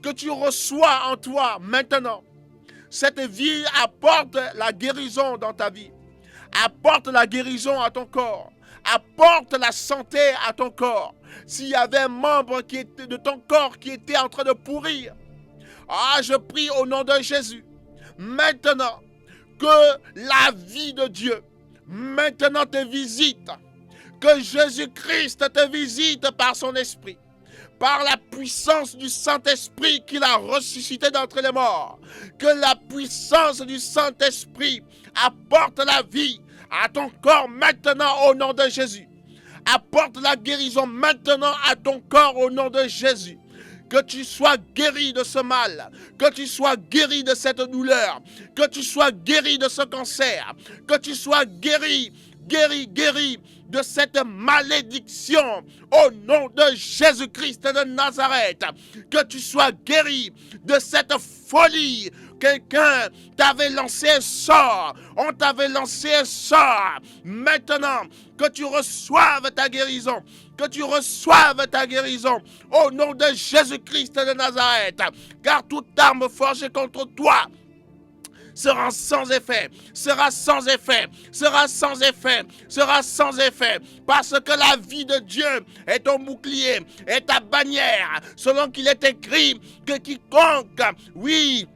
que tu reçois en toi maintenant, cette vie apporte la guérison dans ta vie, apporte la guérison à ton corps, apporte la santé à ton corps. S'il y avait un membre de ton corps qui était en train de pourrir, je prie au nom de Jésus, maintenant, que la vie de Dieu, maintenant te visite, que Jésus-Christ te visite par son esprit, par la puissance du Saint-Esprit qu'il a ressuscité d'entre les morts, que la puissance du Saint-Esprit apporte la vie à ton corps maintenant au nom de Jésus. Apporte la guérison maintenant à ton corps au nom de Jésus. Que tu sois guéri de ce mal, que tu sois guéri de cette douleur, que tu sois guéri de ce cancer, que tu sois guéri de cette malédiction au nom de Jésus-Christ de Nazareth. Que tu sois guéri de cette folie. Quelqu'un t'avait lancé un sort, on t'avait lancé un sort. Maintenant, que tu reçoives ta guérison, que tu reçoives ta guérison au nom de Jésus-Christ de Nazareth. Car toute arme forgée contre toi sera sans effet, sera sans effet, sera sans effet, sera sans effet, parce que la vie de Dieu est ton bouclier, est ta bannière, selon qu'il est écrit que quiconque, oui,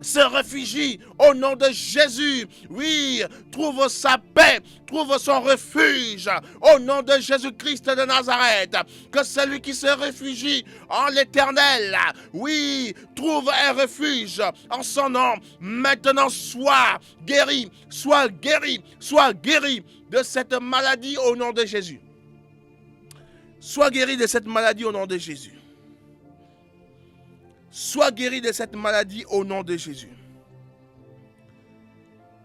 se réfugie au nom de Jésus, oui, trouve sa paix, trouve son refuge au nom de Jésus-Christ de Nazareth. Que celui qui se réfugie en l'Éternel, oui, trouve un refuge en son nom. Maintenant, sois guéri de cette maladie au nom de Jésus. Sois guéri de cette maladie au nom de Jésus. Sois guéri de cette maladie au nom de Jésus.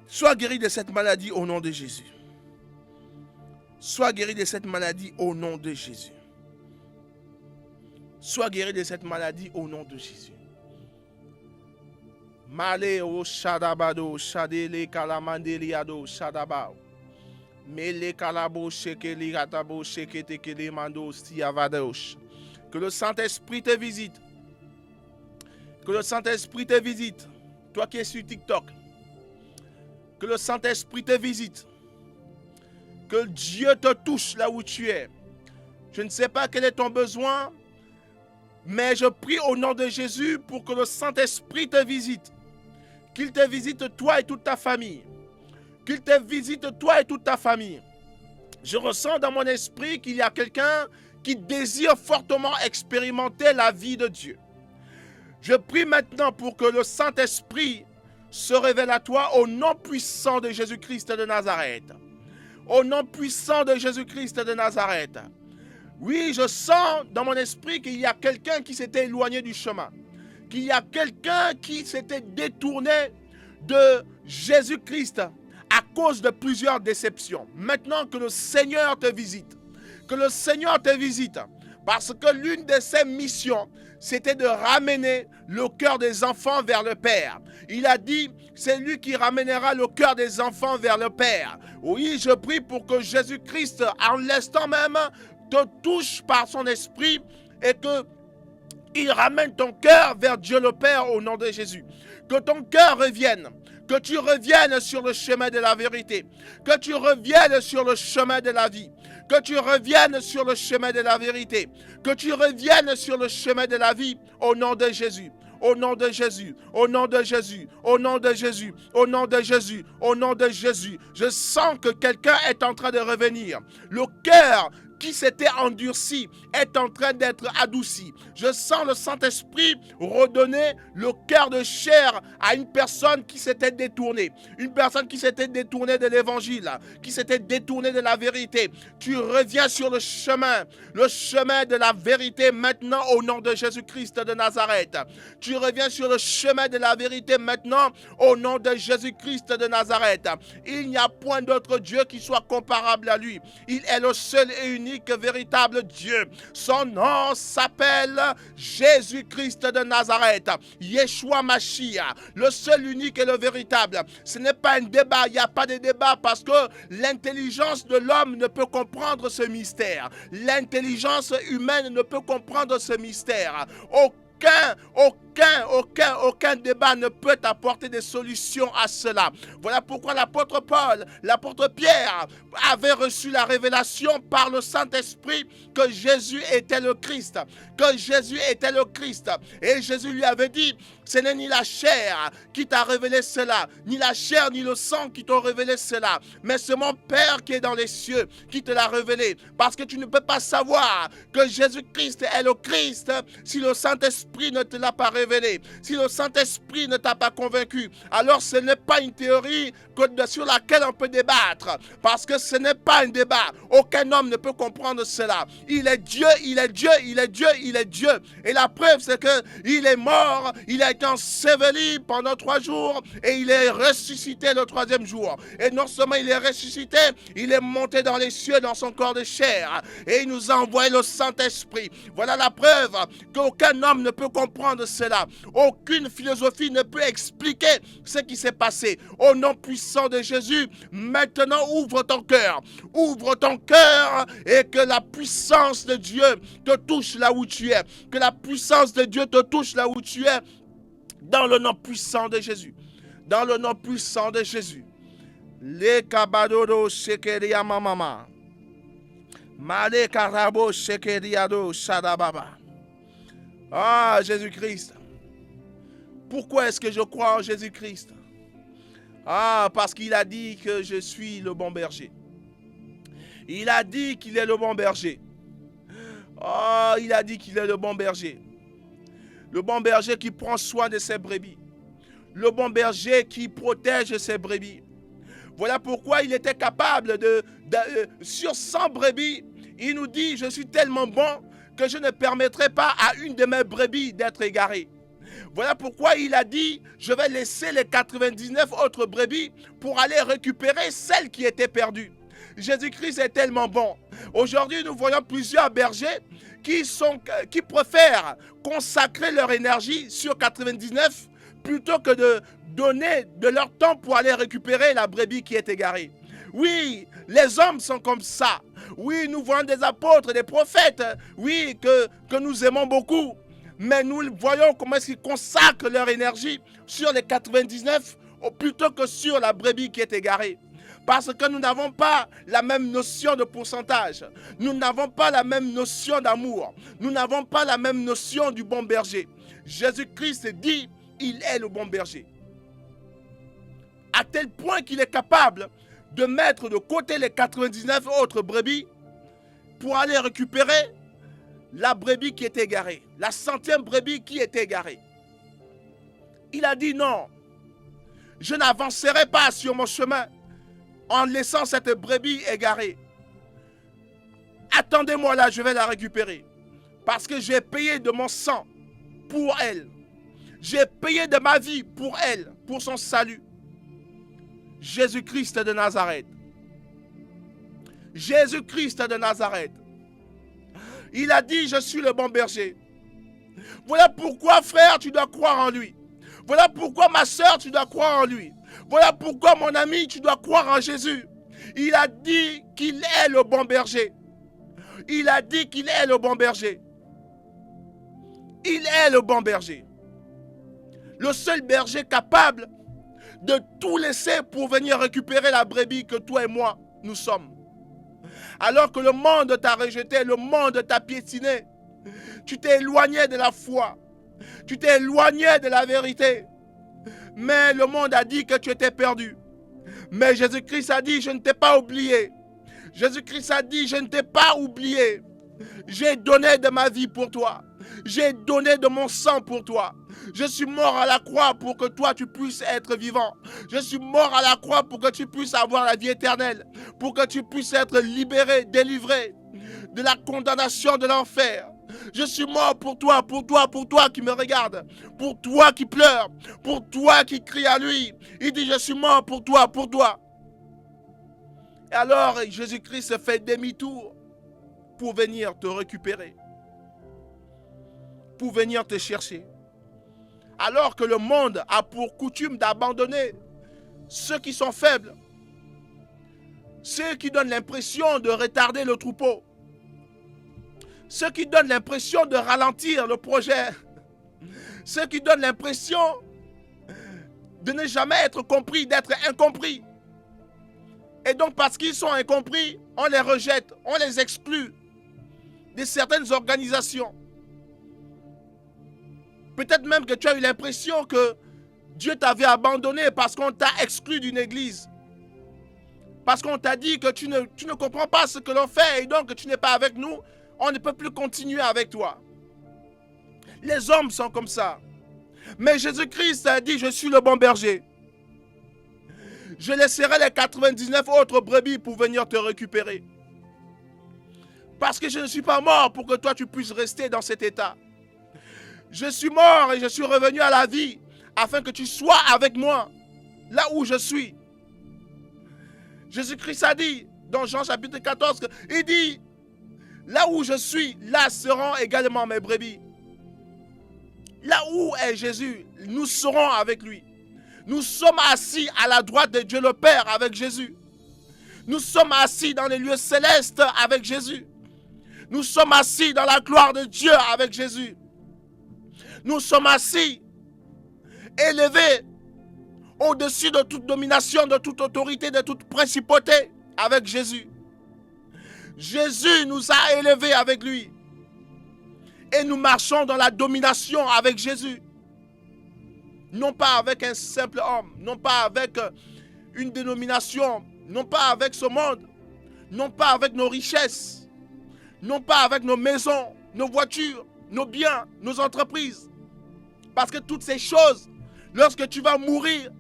Sois guéri de cette maladie au nom de Jésus. Sois guéri de cette maladie au nom de Jésus. Sois guéri de cette maladie au nom de Jésus. Male o shadabado shadele kalamandeliado shadabao. Mele kalabo shekeli ratabo shekete kele mando stiavadosh. Que le Saint-Esprit te visite. Que le Saint-Esprit te visite. Toi qui es sur TikTok. Que le Saint-Esprit te visite. Que Dieu te touche là où tu es. Je ne sais pas quel est ton besoin, mais je prie au nom de Jésus pour que le Saint-Esprit te visite. Qu'il te visite toi et toute ta famille. Qu'il te visite toi et toute ta famille. Je ressens dans mon esprit qu'il y a quelqu'un qui désire fortement expérimenter la vie de Dieu. Je prie maintenant pour que le Saint-Esprit se révèle à toi au nom puissant de Jésus-Christ de Nazareth. Au nom puissant de Jésus-Christ de Nazareth. Oui, je sens dans mon esprit qu'il y a quelqu'un qui s'était éloigné du chemin. Qu'il y a quelqu'un qui s'était détourné de Jésus-Christ à cause de plusieurs déceptions. Maintenant que le Seigneur te visite. Que le Seigneur te visite. Parce que l'une de ses missions, c'était de ramener le cœur des enfants vers le Père. Il a dit, c'est lui qui ramènera le cœur des enfants vers le Père. Oui, je prie pour que Jésus-Christ, en l'instant même, te touche par son esprit et qu'il ramène ton cœur vers Dieu le Père au nom de Jésus. Que ton cœur revienne. Que tu reviennes sur le chemin de la vérité. Que tu reviennes sur le chemin de la vie. Que tu reviennes sur le chemin de la vérité. Que tu reviennes sur le chemin de la vie au nom de Jésus. Au nom de Jésus, au nom de Jésus, au nom de Jésus, au nom de Jésus, au nom de Jésus. Je sens que quelqu'un est en train de revenir. Le cœur qui s'était endurci est en train d'être adouci. Je sens le Saint-Esprit redonner le cœur de chair à une personne qui s'était détournée. Une personne qui s'était détournée de l'évangile, qui s'était détournée de la vérité. Tu reviens sur le chemin de la vérité maintenant au nom de Jésus-Christ de Nazareth. Tu reviens sur le chemin de la vérité maintenant au nom de Jésus-Christ de Nazareth. Il n'y a point d'autre Dieu qui soit comparable à lui. Il est le seul et unique véritable Dieu. Son nom s'appelle Jésus-Christ de Nazareth. Yeshua Mashiach, le seul, unique et le véritable. Ce n'est pas un débat, il n'y a pas de débat parce que l'intelligence de l'homme ne peut comprendre ce mystère. L'intelligence humaine ne peut comprendre ce mystère. Aucun débat ne peut apporter des solutions à cela. Voilà pourquoi l'apôtre Paul, l'apôtre Pierre avait reçu la révélation par le Saint-Esprit que Jésus était le Christ. Que Jésus était le Christ. Et Jésus lui avait dit, ce n'est ni la chair qui t'a révélé cela, ni la chair ni le sang qui t'ont révélé cela, mais c'est mon Père qui est dans les cieux qui te l'a révélé. Parce que tu ne peux pas savoir que Jésus-Christ est le Christ si le Saint-Esprit ne te l'a pas révélé, si le Saint-Esprit ne t'a pas convaincu. Alors ce n'est pas une théorie sur laquelle on peut débattre, parce que ce n'est pas un débat. Aucun homme ne peut comprendre cela. Il est Dieu, il est Dieu, il est Dieu, il est Dieu. Et la preuve, c'est qu'il est mort, il a été enseveli pendant 3 jours et il est ressuscité le 3e jour. Et non seulement il est ressuscité, il est monté dans les cieux dans son corps de chair et il nous a envoyé le Saint-Esprit. Voilà la preuve qu'aucun homme ne peut comprendre cela. Aucune philosophie ne peut expliquer ce qui s'est passé. Au nom puissant de Jésus, maintenant ouvre ton cœur. Ouvre ton cœur et que la puissance de Dieu te touche là où tu es. Que la puissance de Dieu te touche là où tu es. Dans le nom puissant de Jésus. Dans le nom puissant de Jésus. Le kabadodo shekeria mamama. Male karabo shekeriado shadababa. Ah, Jésus-Christ. Pourquoi est-ce que je crois en Jésus-Christ? Ah, parce qu'il a dit que je suis le bon berger. Il a dit qu'il est le bon berger. Oh, il a dit qu'il est le bon berger. Le bon berger qui prend soin de ses brebis. Le bon berger qui protège ses brebis. Voilà pourquoi il était capable sur 100 brebis, il nous dit, je suis tellement bon que je ne permettrai pas à une de mes brebis d'être égarée. Voilà pourquoi il a dit, je vais laisser les 99 autres brebis pour aller récupérer celles qui étaient perdues. Jésus-Christ est tellement bon. Aujourd'hui, nous voyons plusieurs bergers qui préfèrent consacrer leur énergie sur 99 plutôt que de donner de leur temps pour aller récupérer la brebis qui est égarée. Oui, les hommes sont comme ça. Oui, nous voyons des apôtres, des prophètes, oui, que nous aimons beaucoup. Mais nous voyons comment est-ce qu'ils consacrent leur énergie sur les 99 plutôt que sur la brebis qui est égarée. Parce que nous n'avons pas la même notion de pourcentage. Nous n'avons pas la même notion d'amour. Nous n'avons pas la même notion du bon berger. Jésus-Christ dit, il est le bon berger. À tel point qu'il est capable de mettre de côté les 99 autres brebis pour aller récupérer la brebis qui est égarée, la 100e brebis qui est égarée. Il a dit non, je n'avancerai pas sur mon chemin en laissant cette brebis égarée. Attendez-moi là, je vais la récupérer. Parce que j'ai payé de mon sang pour elle. J'ai payé de ma vie pour elle, pour son salut. Jésus-Christ de Nazareth. Jésus-Christ de Nazareth. Il a dit, je suis le bon berger. Voilà pourquoi, frère, tu dois croire en lui. Voilà pourquoi, ma soeur, tu dois croire en lui. Voilà pourquoi, mon ami, tu dois croire en Jésus. Il a dit qu'il est le bon berger. Il a dit qu'il est le bon berger. Il est le bon berger. Le seul berger capable de tout laisser pour venir récupérer la brebis que toi et moi, nous sommes. Alors que le monde t'a rejeté, le monde t'a piétiné, tu t'es éloigné de la foi, tu t'es éloigné de la vérité. Mais le monde a dit que tu étais perdu. Mais Jésus-Christ a dit, je ne t'ai pas oublié. Jésus-Christ a dit, je ne t'ai pas oublié. J'ai donné de ma vie pour toi. J'ai donné de mon sang pour toi. Je suis mort à la croix pour que toi tu puisses être vivant. Je suis mort à la croix pour que tu puisses avoir la vie éternelle. Pour que tu puisses être libéré, délivré de la condamnation de l'enfer. Je suis mort pour toi qui me regarde. Pour toi qui pleure. Pour toi qui crie à lui. Il dit, je suis mort pour toi. Et alors Jésus-Christ fait demi-tour pour venir te récupérer. Pour venir te chercher. Alors que le monde a pour coutume d'abandonner ceux qui sont faibles, ceux qui donnent l'impression de retarder le troupeau, ceux qui donnent l'impression de ralentir le projet, ceux qui donnent l'impression de ne jamais être compris, d'être incompris. Et donc parce qu'ils sont incompris, on les rejette, on les exclut de certaines organisations. Peut-être même que tu as eu l'impression que Dieu t'avait abandonné parce qu'on t'a exclu d'une église. Parce qu'on t'a dit que tu ne comprends pas ce que l'on fait et donc que tu n'es pas avec nous, on ne peut plus continuer avec toi. Les hommes sont comme ça. Mais Jésus-Christ a dit, je suis le bon berger. Je laisserai les 99 autres brebis pour venir te récupérer. Parce que je ne suis pas mort pour que toi tu puisses rester dans cet état. Je suis mort et je suis revenu à la vie afin que tu sois avec moi là où je suis. Jésus-Christ a dit dans Jean chapitre 14, il dit, là où je suis, là seront également mes brebis. Là où est Jésus, nous serons avec lui. Nous sommes assis à la droite de Dieu le Père avec Jésus. Nous sommes assis dans les lieux célestes avec Jésus. Nous sommes assis dans la gloire de Dieu avec Jésus. Nous sommes assis, élevés au-dessus de toute domination, de toute autorité, de toute principauté avec Jésus. Jésus nous a élevés avec lui. Et nous marchons dans la domination avec Jésus. Non pas avec un simple homme, non pas avec une dénomination, non pas avec ce monde, non pas avec nos richesses, non pas avec nos maisons, nos voitures, nos biens, nos entreprises. Parce que toutes ces choses, lorsque tu vas mourir,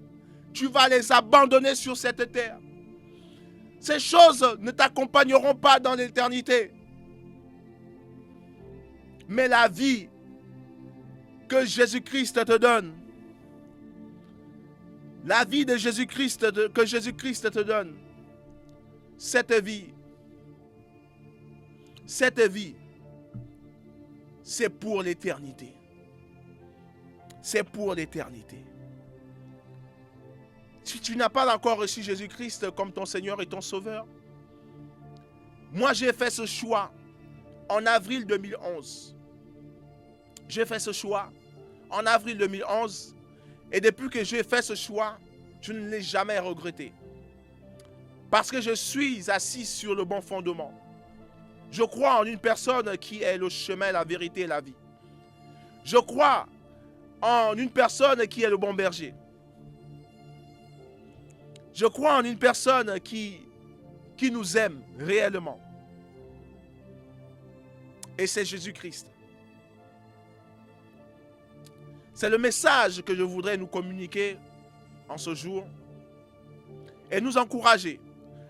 tu vas les abandonner sur cette terre. Ces choses ne t'accompagneront pas dans l'éternité. Mais la vie que Jésus-Christ te donne. La vie de Jésus-Christ que Jésus-Christ te donne. Cette vie, c'est pour l'éternité. C'est pour l'éternité. Si tu n'as pas encore reçu Jésus-Christ comme ton Seigneur et ton Sauveur, moi j'ai fait ce choix en avril 2011. J'ai fait ce choix en avril 2011 et depuis que j'ai fait ce choix, je ne l'ai jamais regretté. Parce que je suis assis sur le bon fondement. Je crois en une personne qui est le chemin, la vérité et la vie. Je crois en une personne qui est le bon berger. Je crois en une personne qui nous aime réellement. Et c'est Jésus-Christ. C'est le message que je voudrais nous communiquer en ce jour et nous encourager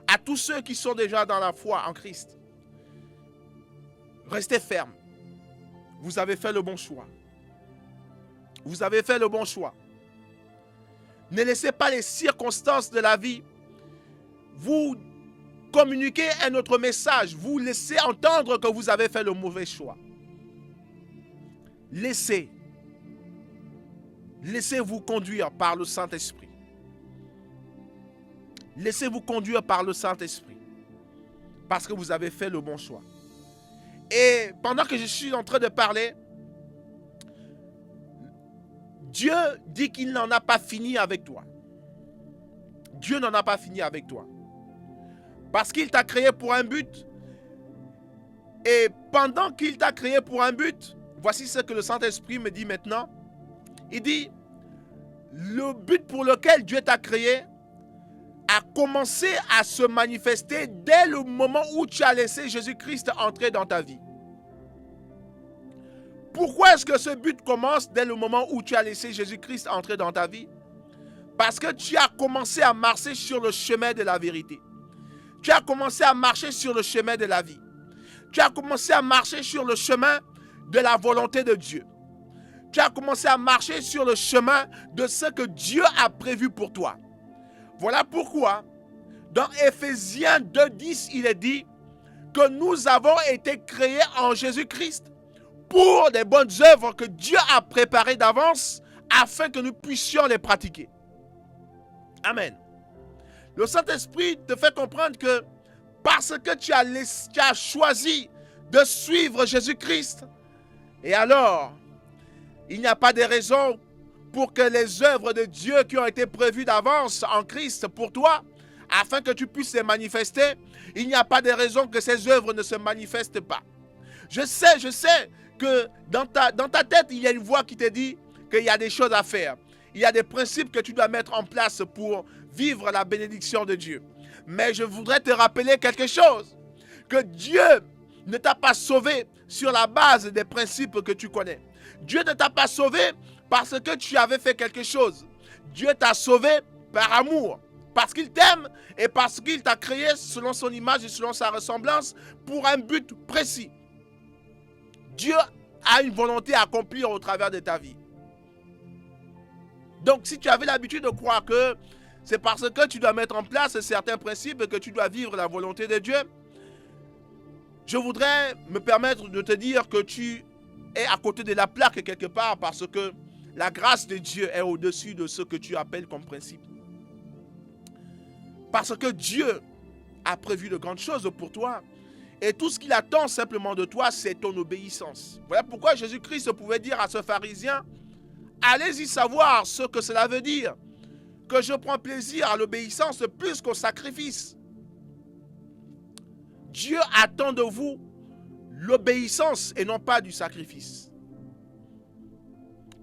à tous ceux qui sont déjà dans la foi en Christ. Restez fermes. Vous avez fait le bon choix. Vous avez fait le bon choix. Ne laissez pas les circonstances de la vie vous communiquer un autre message. Vous laissez entendre que vous avez fait le mauvais choix. Laissez-vous conduire par le Saint-Esprit. Laissez-vous conduire par le Saint-Esprit. Parce que vous avez fait le bon choix. Et pendant que je suis en train de parler, Dieu dit qu'il n'en a pas fini avec toi. Dieu n'en a pas fini avec toi. Parce qu'il t'a créé pour un but. Et pendant qu'il t'a créé pour un but, voici ce que le Saint-Esprit me dit maintenant. Il dit, le but pour lequel Dieu t'a créé a commencé à se manifester dès le moment où tu as laissé Jésus-Christ entrer dans ta vie. Pourquoi est-ce que ce but commence dès le moment où tu as laissé Jésus-Christ entrer dans ta vie? Parce que tu as commencé à marcher sur le chemin de la vérité. Tu as commencé à marcher sur le chemin de la vie. Tu as commencé à marcher sur le chemin de la volonté de Dieu. Tu as commencé à marcher sur le chemin de ce que Dieu a prévu pour toi. Voilà pourquoi, dans Éphésiens 2:10, il est dit que nous avons été créés en Jésus-Christ pour des bonnes œuvres que Dieu a préparées d'avance afin que nous puissions les pratiquer. Amen. Le Saint-Esprit te fait comprendre que parce que tu as choisi de suivre Jésus-Christ, et alors, il n'y a pas de raison pour que les œuvres de Dieu qui ont été prévues d'avance en Christ pour toi, afin que tu puisses les manifester, il n'y a pas de raison que ces œuvres ne se manifestent pas. Je sais que dans ta tête, il y a une voix qui te dit qu'il y a des choses à faire. Il y a des principes que tu dois mettre en place pour vivre la bénédiction de Dieu. Mais je voudrais te rappeler quelque chose, que Dieu ne t'a pas sauvé sur la base des principes que tu connais. Dieu ne t'a pas sauvé parce que tu avais fait quelque chose. Dieu t'a sauvé par amour, parce qu'il t'aime et parce qu'il t'a créé selon son image et selon sa ressemblance pour un but précis. Dieu a une volonté à accomplir au travers de ta vie. Donc si tu avais l'habitude de croire que c'est parce que tu dois mettre en place certains principes que tu dois vivre la volonté de Dieu, je voudrais me permettre de te dire que tu es à côté de la plaque quelque part parce que la grâce de Dieu est au-dessus de ce que tu appelles comme principe. Parce que Dieu a prévu de grandes choses pour toi. Et tout ce qu'il attend simplement de toi, c'est ton obéissance. Voilà pourquoi Jésus-Christ pouvait dire à ce pharisien, allez-y savoir ce que cela veut dire, que je prends plaisir à l'obéissance plus qu'au sacrifice. Dieu attend de vous l'obéissance et non pas du sacrifice.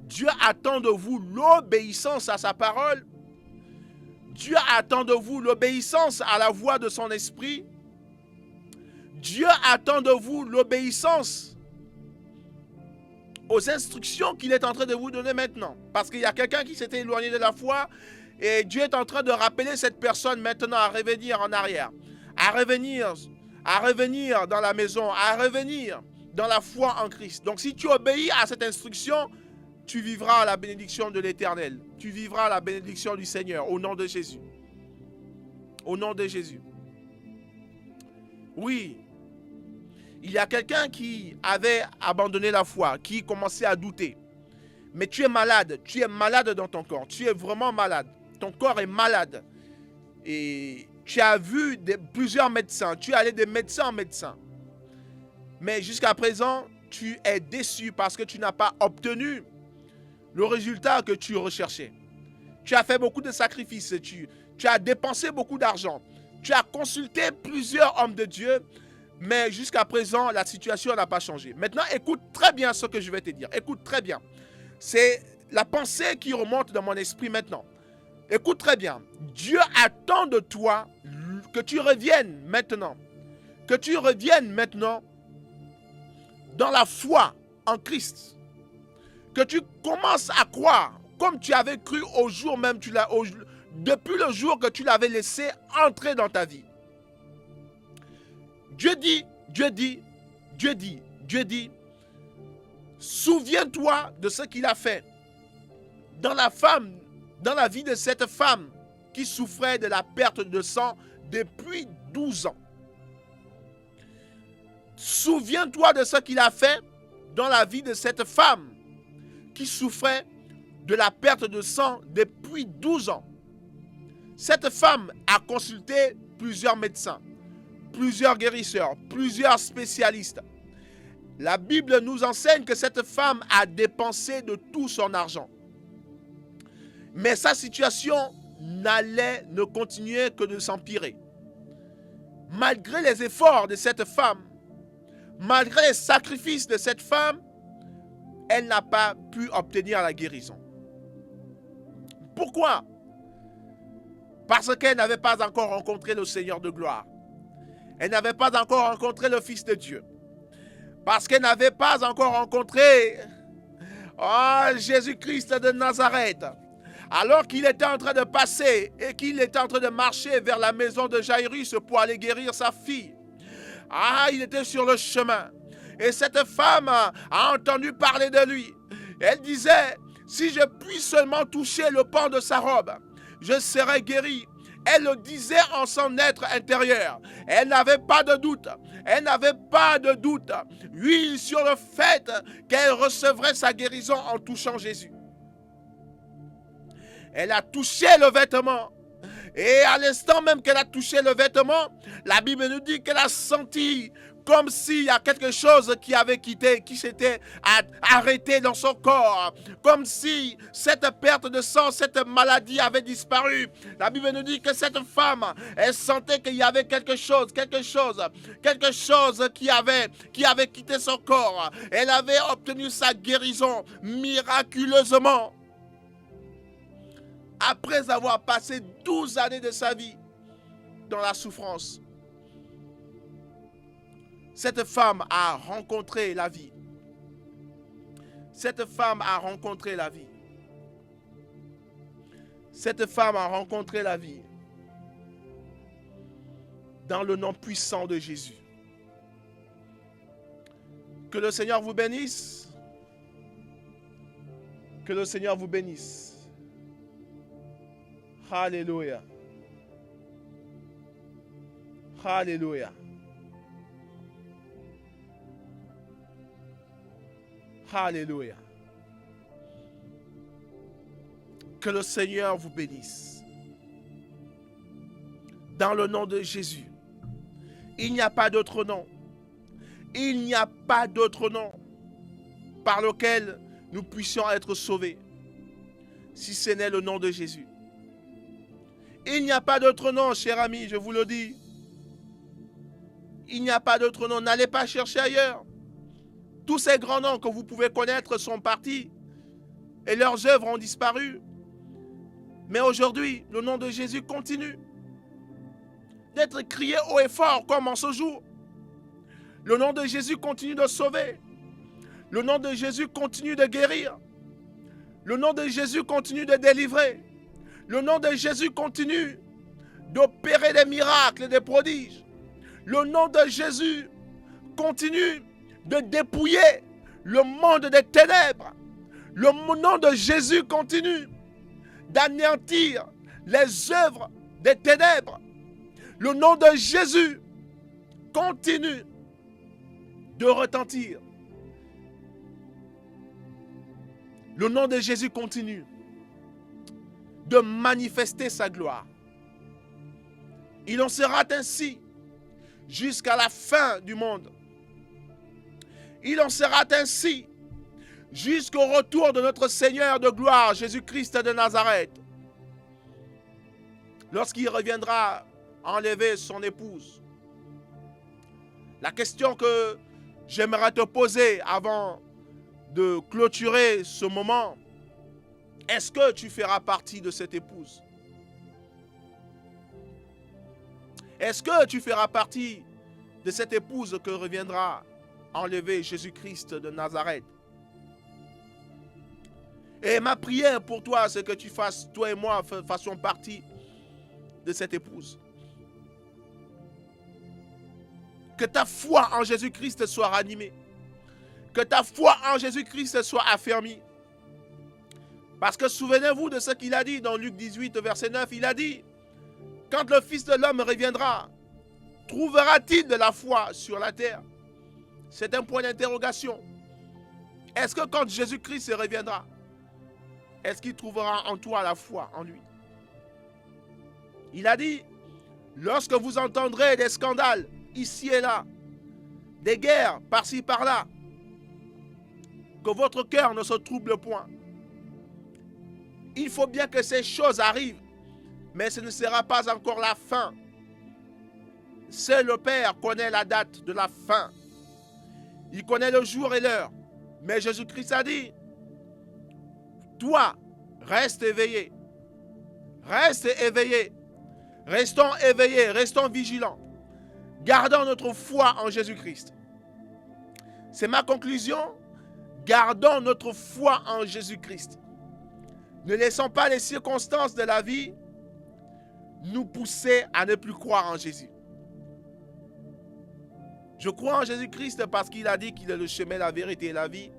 Dieu attend de vous l'obéissance à sa parole. Dieu attend de vous l'obéissance à la voix de son esprit. Dieu attend de vous l'obéissance aux instructions qu'il est en train de vous donner maintenant. Parce qu'il y a quelqu'un qui s'était éloigné de la foi et Dieu est en train de rappeler cette personne maintenant à revenir en arrière, à revenir dans la maison, à revenir dans la foi en Christ. Donc si tu obéis à cette instruction, tu vivras la bénédiction de l'Éternel. Tu vivras la bénédiction du Seigneur au nom de Jésus. Au nom de Jésus. Oui, il y a quelqu'un qui avait abandonné la foi, qui commençait à douter. Mais tu es malade dans ton corps, tu es vraiment malade. Ton corps est malade. Et tu as vu plusieurs médecins, tu es allé de médecin en médecin. Mais jusqu'à présent, tu es déçu parce que tu n'as pas obtenu le résultat que tu recherchais. Tu as fait beaucoup de sacrifices, tu as dépensé beaucoup d'argent. Tu as consulté plusieurs hommes de Dieu, mais jusqu'à présent, la situation n'a pas changé. Maintenant, écoute très bien ce que je vais te dire. Écoute très bien. C'est la pensée qui remonte dans mon esprit maintenant. Écoute très bien. Dieu attend de toi que tu reviennes maintenant. Que tu reviennes maintenant dans la foi en Christ. Que tu commences à croire comme tu avais cru au jour même, depuis le jour que tu l'avais laissé entrer dans ta vie. Dieu dit, souviens-toi de ce qu'il a fait dans la vie de cette femme qui souffrait de la perte de sang depuis 12 ans. Souviens-toi de ce qu'il a fait dans la vie de cette femme qui souffrait de la perte de sang depuis 12 ans. Cette femme a consulté plusieurs médecins, plusieurs guérisseurs, plusieurs spécialistes. La Bible nous enseigne que cette femme a dépensé de tout son argent. Mais sa situation ne continuait que de s'empirer. Malgré les efforts de cette femme, malgré les sacrifices de cette femme, elle n'a pas pu obtenir la guérison. Pourquoi? Parce qu'elle n'avait pas encore rencontré le Seigneur de gloire. Elle n'avait pas encore rencontré le Fils de Dieu. Parce qu'elle n'avait pas encore rencontré Jésus-Christ de Nazareth. Alors qu'il était en train de passer et qu'il était en train de marcher vers la maison de Jairus pour aller guérir sa fille. Il était sur le chemin. Et cette femme a entendu parler de lui. Elle disait, si je puis seulement toucher le pan de sa robe, je serai guérie. Elle le disait en son être intérieur. Elle n'avait pas de doute. Elle n'avait pas de doute, oui, sur le fait qu'elle recevrait sa guérison en touchant Jésus. Elle a touché le vêtement. Et à l'instant même qu'elle a touché le vêtement, la Bible nous dit qu'elle a senti comme s'il y a quelque chose qui avait quitté, qui s'était arrêté dans son corps. Comme si cette perte de sang, cette maladie avait disparu. La Bible nous dit que cette femme, elle sentait qu'il y avait quelque chose qui avait quitté son corps. Elle avait obtenu sa guérison miraculeusement. Après avoir passé 12 années de sa vie dans la souffrance, cette femme a rencontré la vie. Cette femme a rencontré la vie. Cette femme a rencontré la vie. Dans le nom puissant de Jésus. Que le Seigneur vous bénisse. Que le Seigneur vous bénisse. Alléluia. Alléluia. Alléluia. Que le Seigneur vous bénisse. Dans le nom de Jésus. Il n'y a pas d'autre nom. Il n'y a pas d'autre nom par lequel nous puissions être sauvés, si ce n'est le nom de Jésus. Il n'y a pas d'autre nom, cher ami, je vous le dis. Il n'y a pas d'autre nom. N'allez pas chercher ailleurs. Tous ces grands noms que vous pouvez connaître sont partis et leurs œuvres ont disparu. Mais aujourd'hui, le nom de Jésus continue d'être crié haut et fort comme en ce jour. Le nom de Jésus continue de sauver. Le nom de Jésus continue de guérir. Le nom de Jésus continue de délivrer. Le nom de Jésus continue d'opérer des miracles et des prodiges. Le nom de Jésus continue de dépouiller le monde des ténèbres. Le nom de Jésus continue d'anéantir les œuvres des ténèbres. Le nom de Jésus continue de retentir. Le nom de Jésus continue de manifester sa gloire. Il en sera ainsi jusqu'à la fin du monde. Il en sera ainsi jusqu'au retour de notre Seigneur de gloire, Jésus-Christ de Nazareth. Lorsqu'il reviendra enlever son épouse. La question que j'aimerais te poser avant de clôturer ce moment, est-ce que tu feras partie de cette épouse? Est-ce que tu feras partie de cette épouse que reviendra enlever Jésus-Christ de Nazareth? Et ma prière pour toi, c'est que tu fasses, toi et moi, fassions partie de cette épouse. Que ta foi en Jésus-Christ soit ranimée. Que ta foi en Jésus-Christ soit affermie. Parce que souvenez-vous de ce qu'il a dit dans Luc 18, verset 9. Il a dit, quand le Fils de l'homme reviendra, trouvera-t-il de la foi sur la terre? C'est un point d'interrogation. Est-ce que quand Jésus-Christ reviendra, est-ce qu'il trouvera en toi la foi en lui? Il a dit, lorsque vous entendrez des scandales ici et là, des guerres par-ci par-là, que votre cœur ne se trouble point. Il faut bien que ces choses arrivent, mais ce ne sera pas encore la fin. Seul le Père connaît la date de la fin. Il connaît le jour et l'heure. Mais Jésus-Christ a dit, toi, reste éveillé. Reste éveillé. Restons éveillés, restons vigilants. Gardons notre foi en Jésus-Christ. C'est ma conclusion. Gardons notre foi en Jésus-Christ. Ne laissons pas les circonstances de la vie nous pousser à ne plus croire en Jésus. Je crois en Jésus-Christ parce qu'il a dit qu'il est le chemin, la vérité et la vie.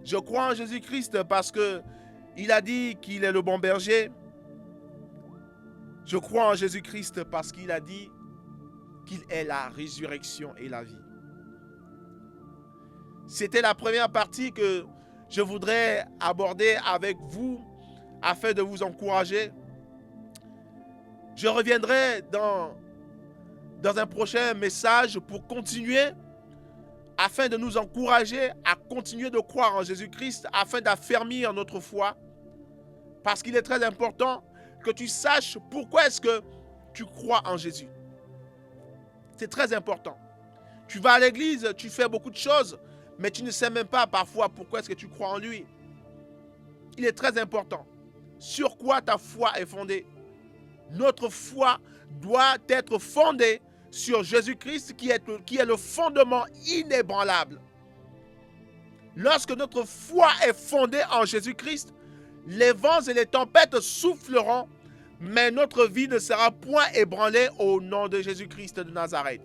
Je crois en Jésus-Christ parce qu'il a dit qu'il est le bon berger. Je crois en Jésus-Christ parce qu'il a dit qu'il est la résurrection et la vie. C'était la première partie que je voudrais aborder avec vous afin de vous encourager. Je reviendrai dans un prochain message pour continuer afin de nous encourager à continuer de croire en Jésus-Christ afin d'affermir notre foi. Parce qu'il est très important que tu saches pourquoi est-ce que tu crois en Jésus. C'est très important. Tu vas à l'église, tu fais beaucoup de choses, mais tu ne sais même pas parfois pourquoi est-ce que tu crois en lui. Il est très important. Sur quoi ta foi est fondée? Notre foi doit être fondée sur Jésus-Christ qui est le fondement inébranlable. Lorsque notre foi est fondée en Jésus-Christ, les vents et les tempêtes souffleront, mais notre vie ne sera point ébranlée au nom de Jésus-Christ de Nazareth.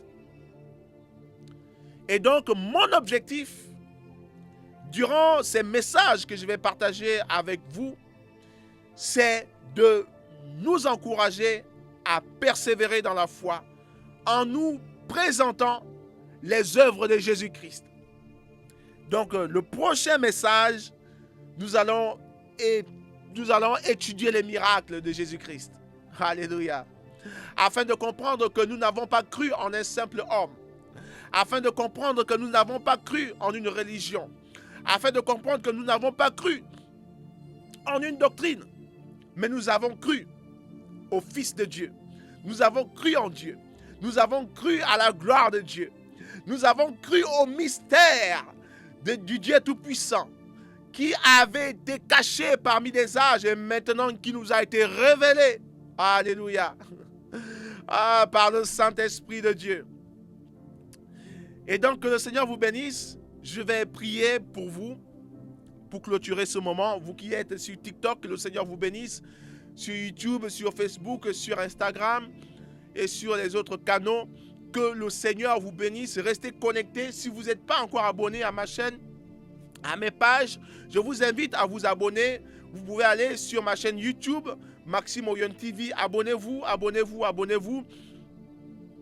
Et donc, mon objectif, durant ces messages que je vais partager avec vous, c'est de nous encourager à persévérer dans la foi en nous présentant les œuvres de Jésus-Christ. Donc, le prochain message, nous allons étudier les miracles de Jésus-Christ. Alléluia. Afin de comprendre que nous n'avons pas cru en un simple homme. Afin de comprendre que nous n'avons pas cru en une religion. Afin de comprendre que nous n'avons pas cru en une doctrine. Mais nous avons cru au Fils de Dieu. Nous avons cru en Dieu. Nous avons cru à la gloire de Dieu. Nous avons cru au mystère du Dieu Tout-Puissant qui avait été caché parmi les âges et maintenant qui nous a été révélé. Alléluia. Par le Saint-Esprit de Dieu. Et donc que le Seigneur vous bénisse. Je vais prier pour vous, pour clôturer ce moment. Vous qui êtes sur TikTok, que le Seigneur vous bénisse. Sur YouTube, sur Facebook, sur Instagram et sur les autres canaux. Que le Seigneur vous bénisse. Restez connectés. Si vous n'êtes pas encore abonné à ma chaîne, à mes pages. Je vous invite à vous abonner. Vous pouvez aller sur ma chaîne YouTube, Maxime Oyon TV. Abonnez-vous, abonnez-vous, abonnez-vous.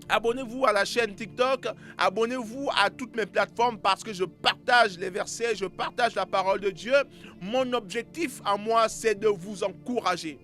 Abonnez-vous à la chaîne TikTok, abonnez-vous à toutes mes plateformes parce que je partage les versets, je partage la parole de Dieu. Mon objectif à moi, c'est de vous encourager.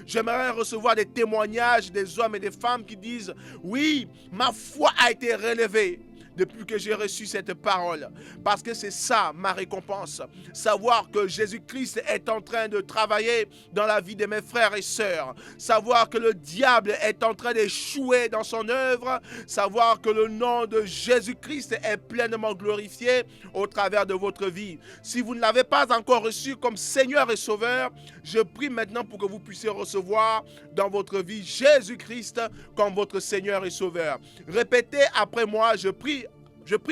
J'aimerais recevoir des témoignages des hommes et des femmes qui disent « Oui, ma foi a été relevée ». Depuis que j'ai reçu cette parole, parce que c'est ça ma récompense, savoir que Jésus-Christ est en train de travailler dans la vie de mes frères et sœurs, savoir que le diable est en train d'échouer dans son œuvre, savoir que le nom de Jésus-Christ est pleinement glorifié au travers de votre vie. Si vous ne l'avez pas encore reçu comme Seigneur et Sauveur, je prie maintenant pour que vous puissiez recevoir dans votre vie Jésus-Christ comme votre Seigneur et Sauveur. Répétez après moi, je prie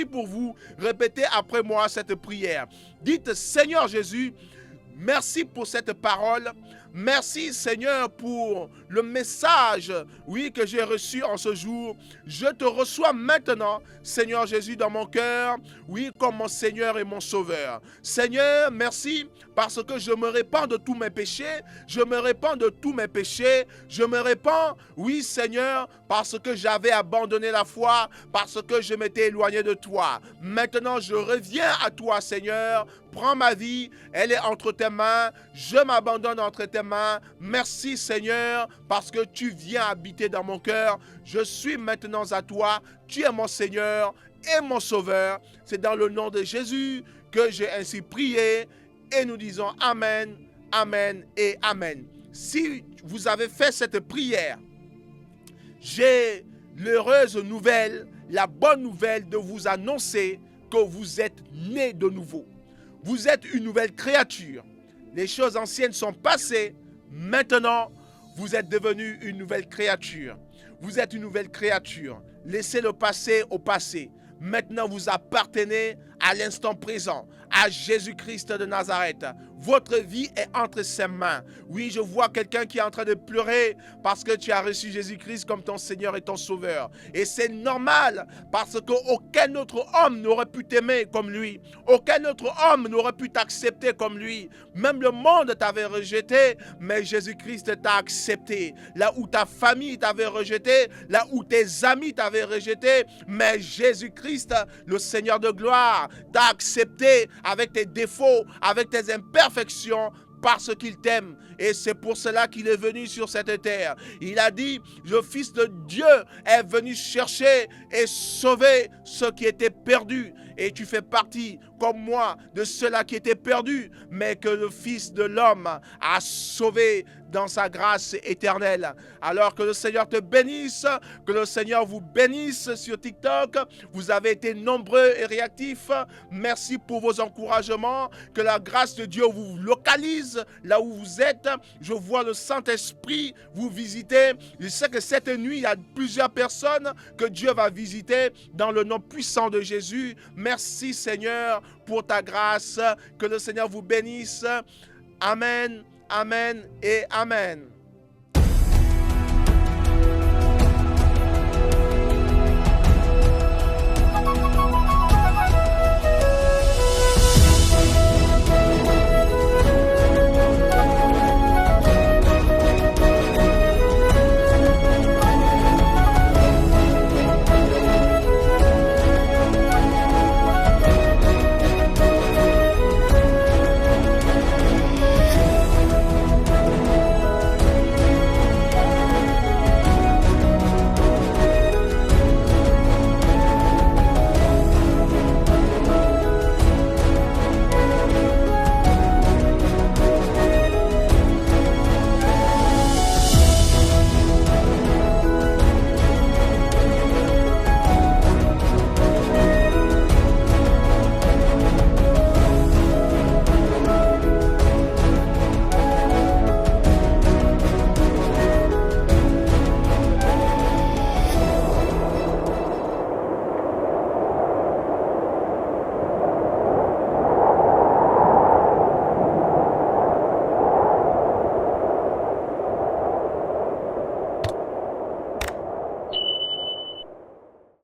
pour vous, répétez après moi cette prière. Dites, Seigneur Jésus, merci pour cette parole. Merci Seigneur pour le message, oui, que j'ai reçu en ce jour. Je te reçois maintenant, Seigneur Jésus, dans mon cœur, oui, comme mon Seigneur et mon Sauveur. Seigneur, merci parce que je me répands de tous mes péchés. Je me répands de tous mes péchés. Je me répands, oui Seigneur, parce que j'avais abandonné la foi, parce que je m'étais éloigné de toi. Maintenant, je reviens à toi, Seigneur. Prends ma vie, elle est entre tes mains. Je m'abandonne entre tes mains. Merci Seigneur, parce que tu viens habiter dans mon cœur. Je suis maintenant à toi. Tu es mon Seigneur et mon Sauveur. C'est dans le nom de Jésus que j'ai ainsi prié. Et nous disons Amen, Amen et Amen. Si vous avez fait cette prière, j'ai l'heureuse nouvelle, la bonne nouvelle de vous annoncer que vous êtes né de nouveau. Vous êtes une nouvelle créature. Les choses anciennes sont passées. Maintenant, vous êtes devenu une nouvelle créature. Vous êtes une nouvelle créature. Laissez le passé au passé. Maintenant, vous appartenez à l'instant présent, à Jésus-Christ de Nazareth. Votre vie est entre ses mains. Oui, je vois quelqu'un qui est en train de pleurer parce que tu as reçu Jésus-Christ comme ton Seigneur et ton Sauveur. Et c'est normal parce qu'aucun autre homme n'aurait pu t'aimer comme lui. Aucun autre homme n'aurait pu t'accepter comme lui. Même le monde t'avait rejeté, mais Jésus-Christ t'a accepté. Là où ta famille t'avait rejeté, là où tes amis t'avaient rejeté, mais Jésus-Christ, le Seigneur de gloire, t'a accepté avec tes défauts, avec tes imperfections, parce qu'il t'aime. Et c'est pour cela qu'il est venu sur cette terre. Il a dit, le Fils de Dieu est venu chercher et sauver ceux qui étaient perdus. Et tu fais partie, comme moi, de ceux-là qui étaient perdus, mais que le Fils de l'homme a sauvé dans sa grâce éternelle. Alors que le Seigneur te bénisse, que le Seigneur vous bénisse sur TikTok. Vous avez été nombreux et réactifs. Merci pour vos encouragements. Que la grâce de Dieu vous localise là où vous êtes. Je vois le Saint-Esprit vous visiter. Je sais que cette nuit, il y a plusieurs personnes que Dieu va visiter dans le nom puissant de Jésus. Merci Seigneur pour ta grâce. Que le Seigneur vous bénisse. Amen. Amen et Amen.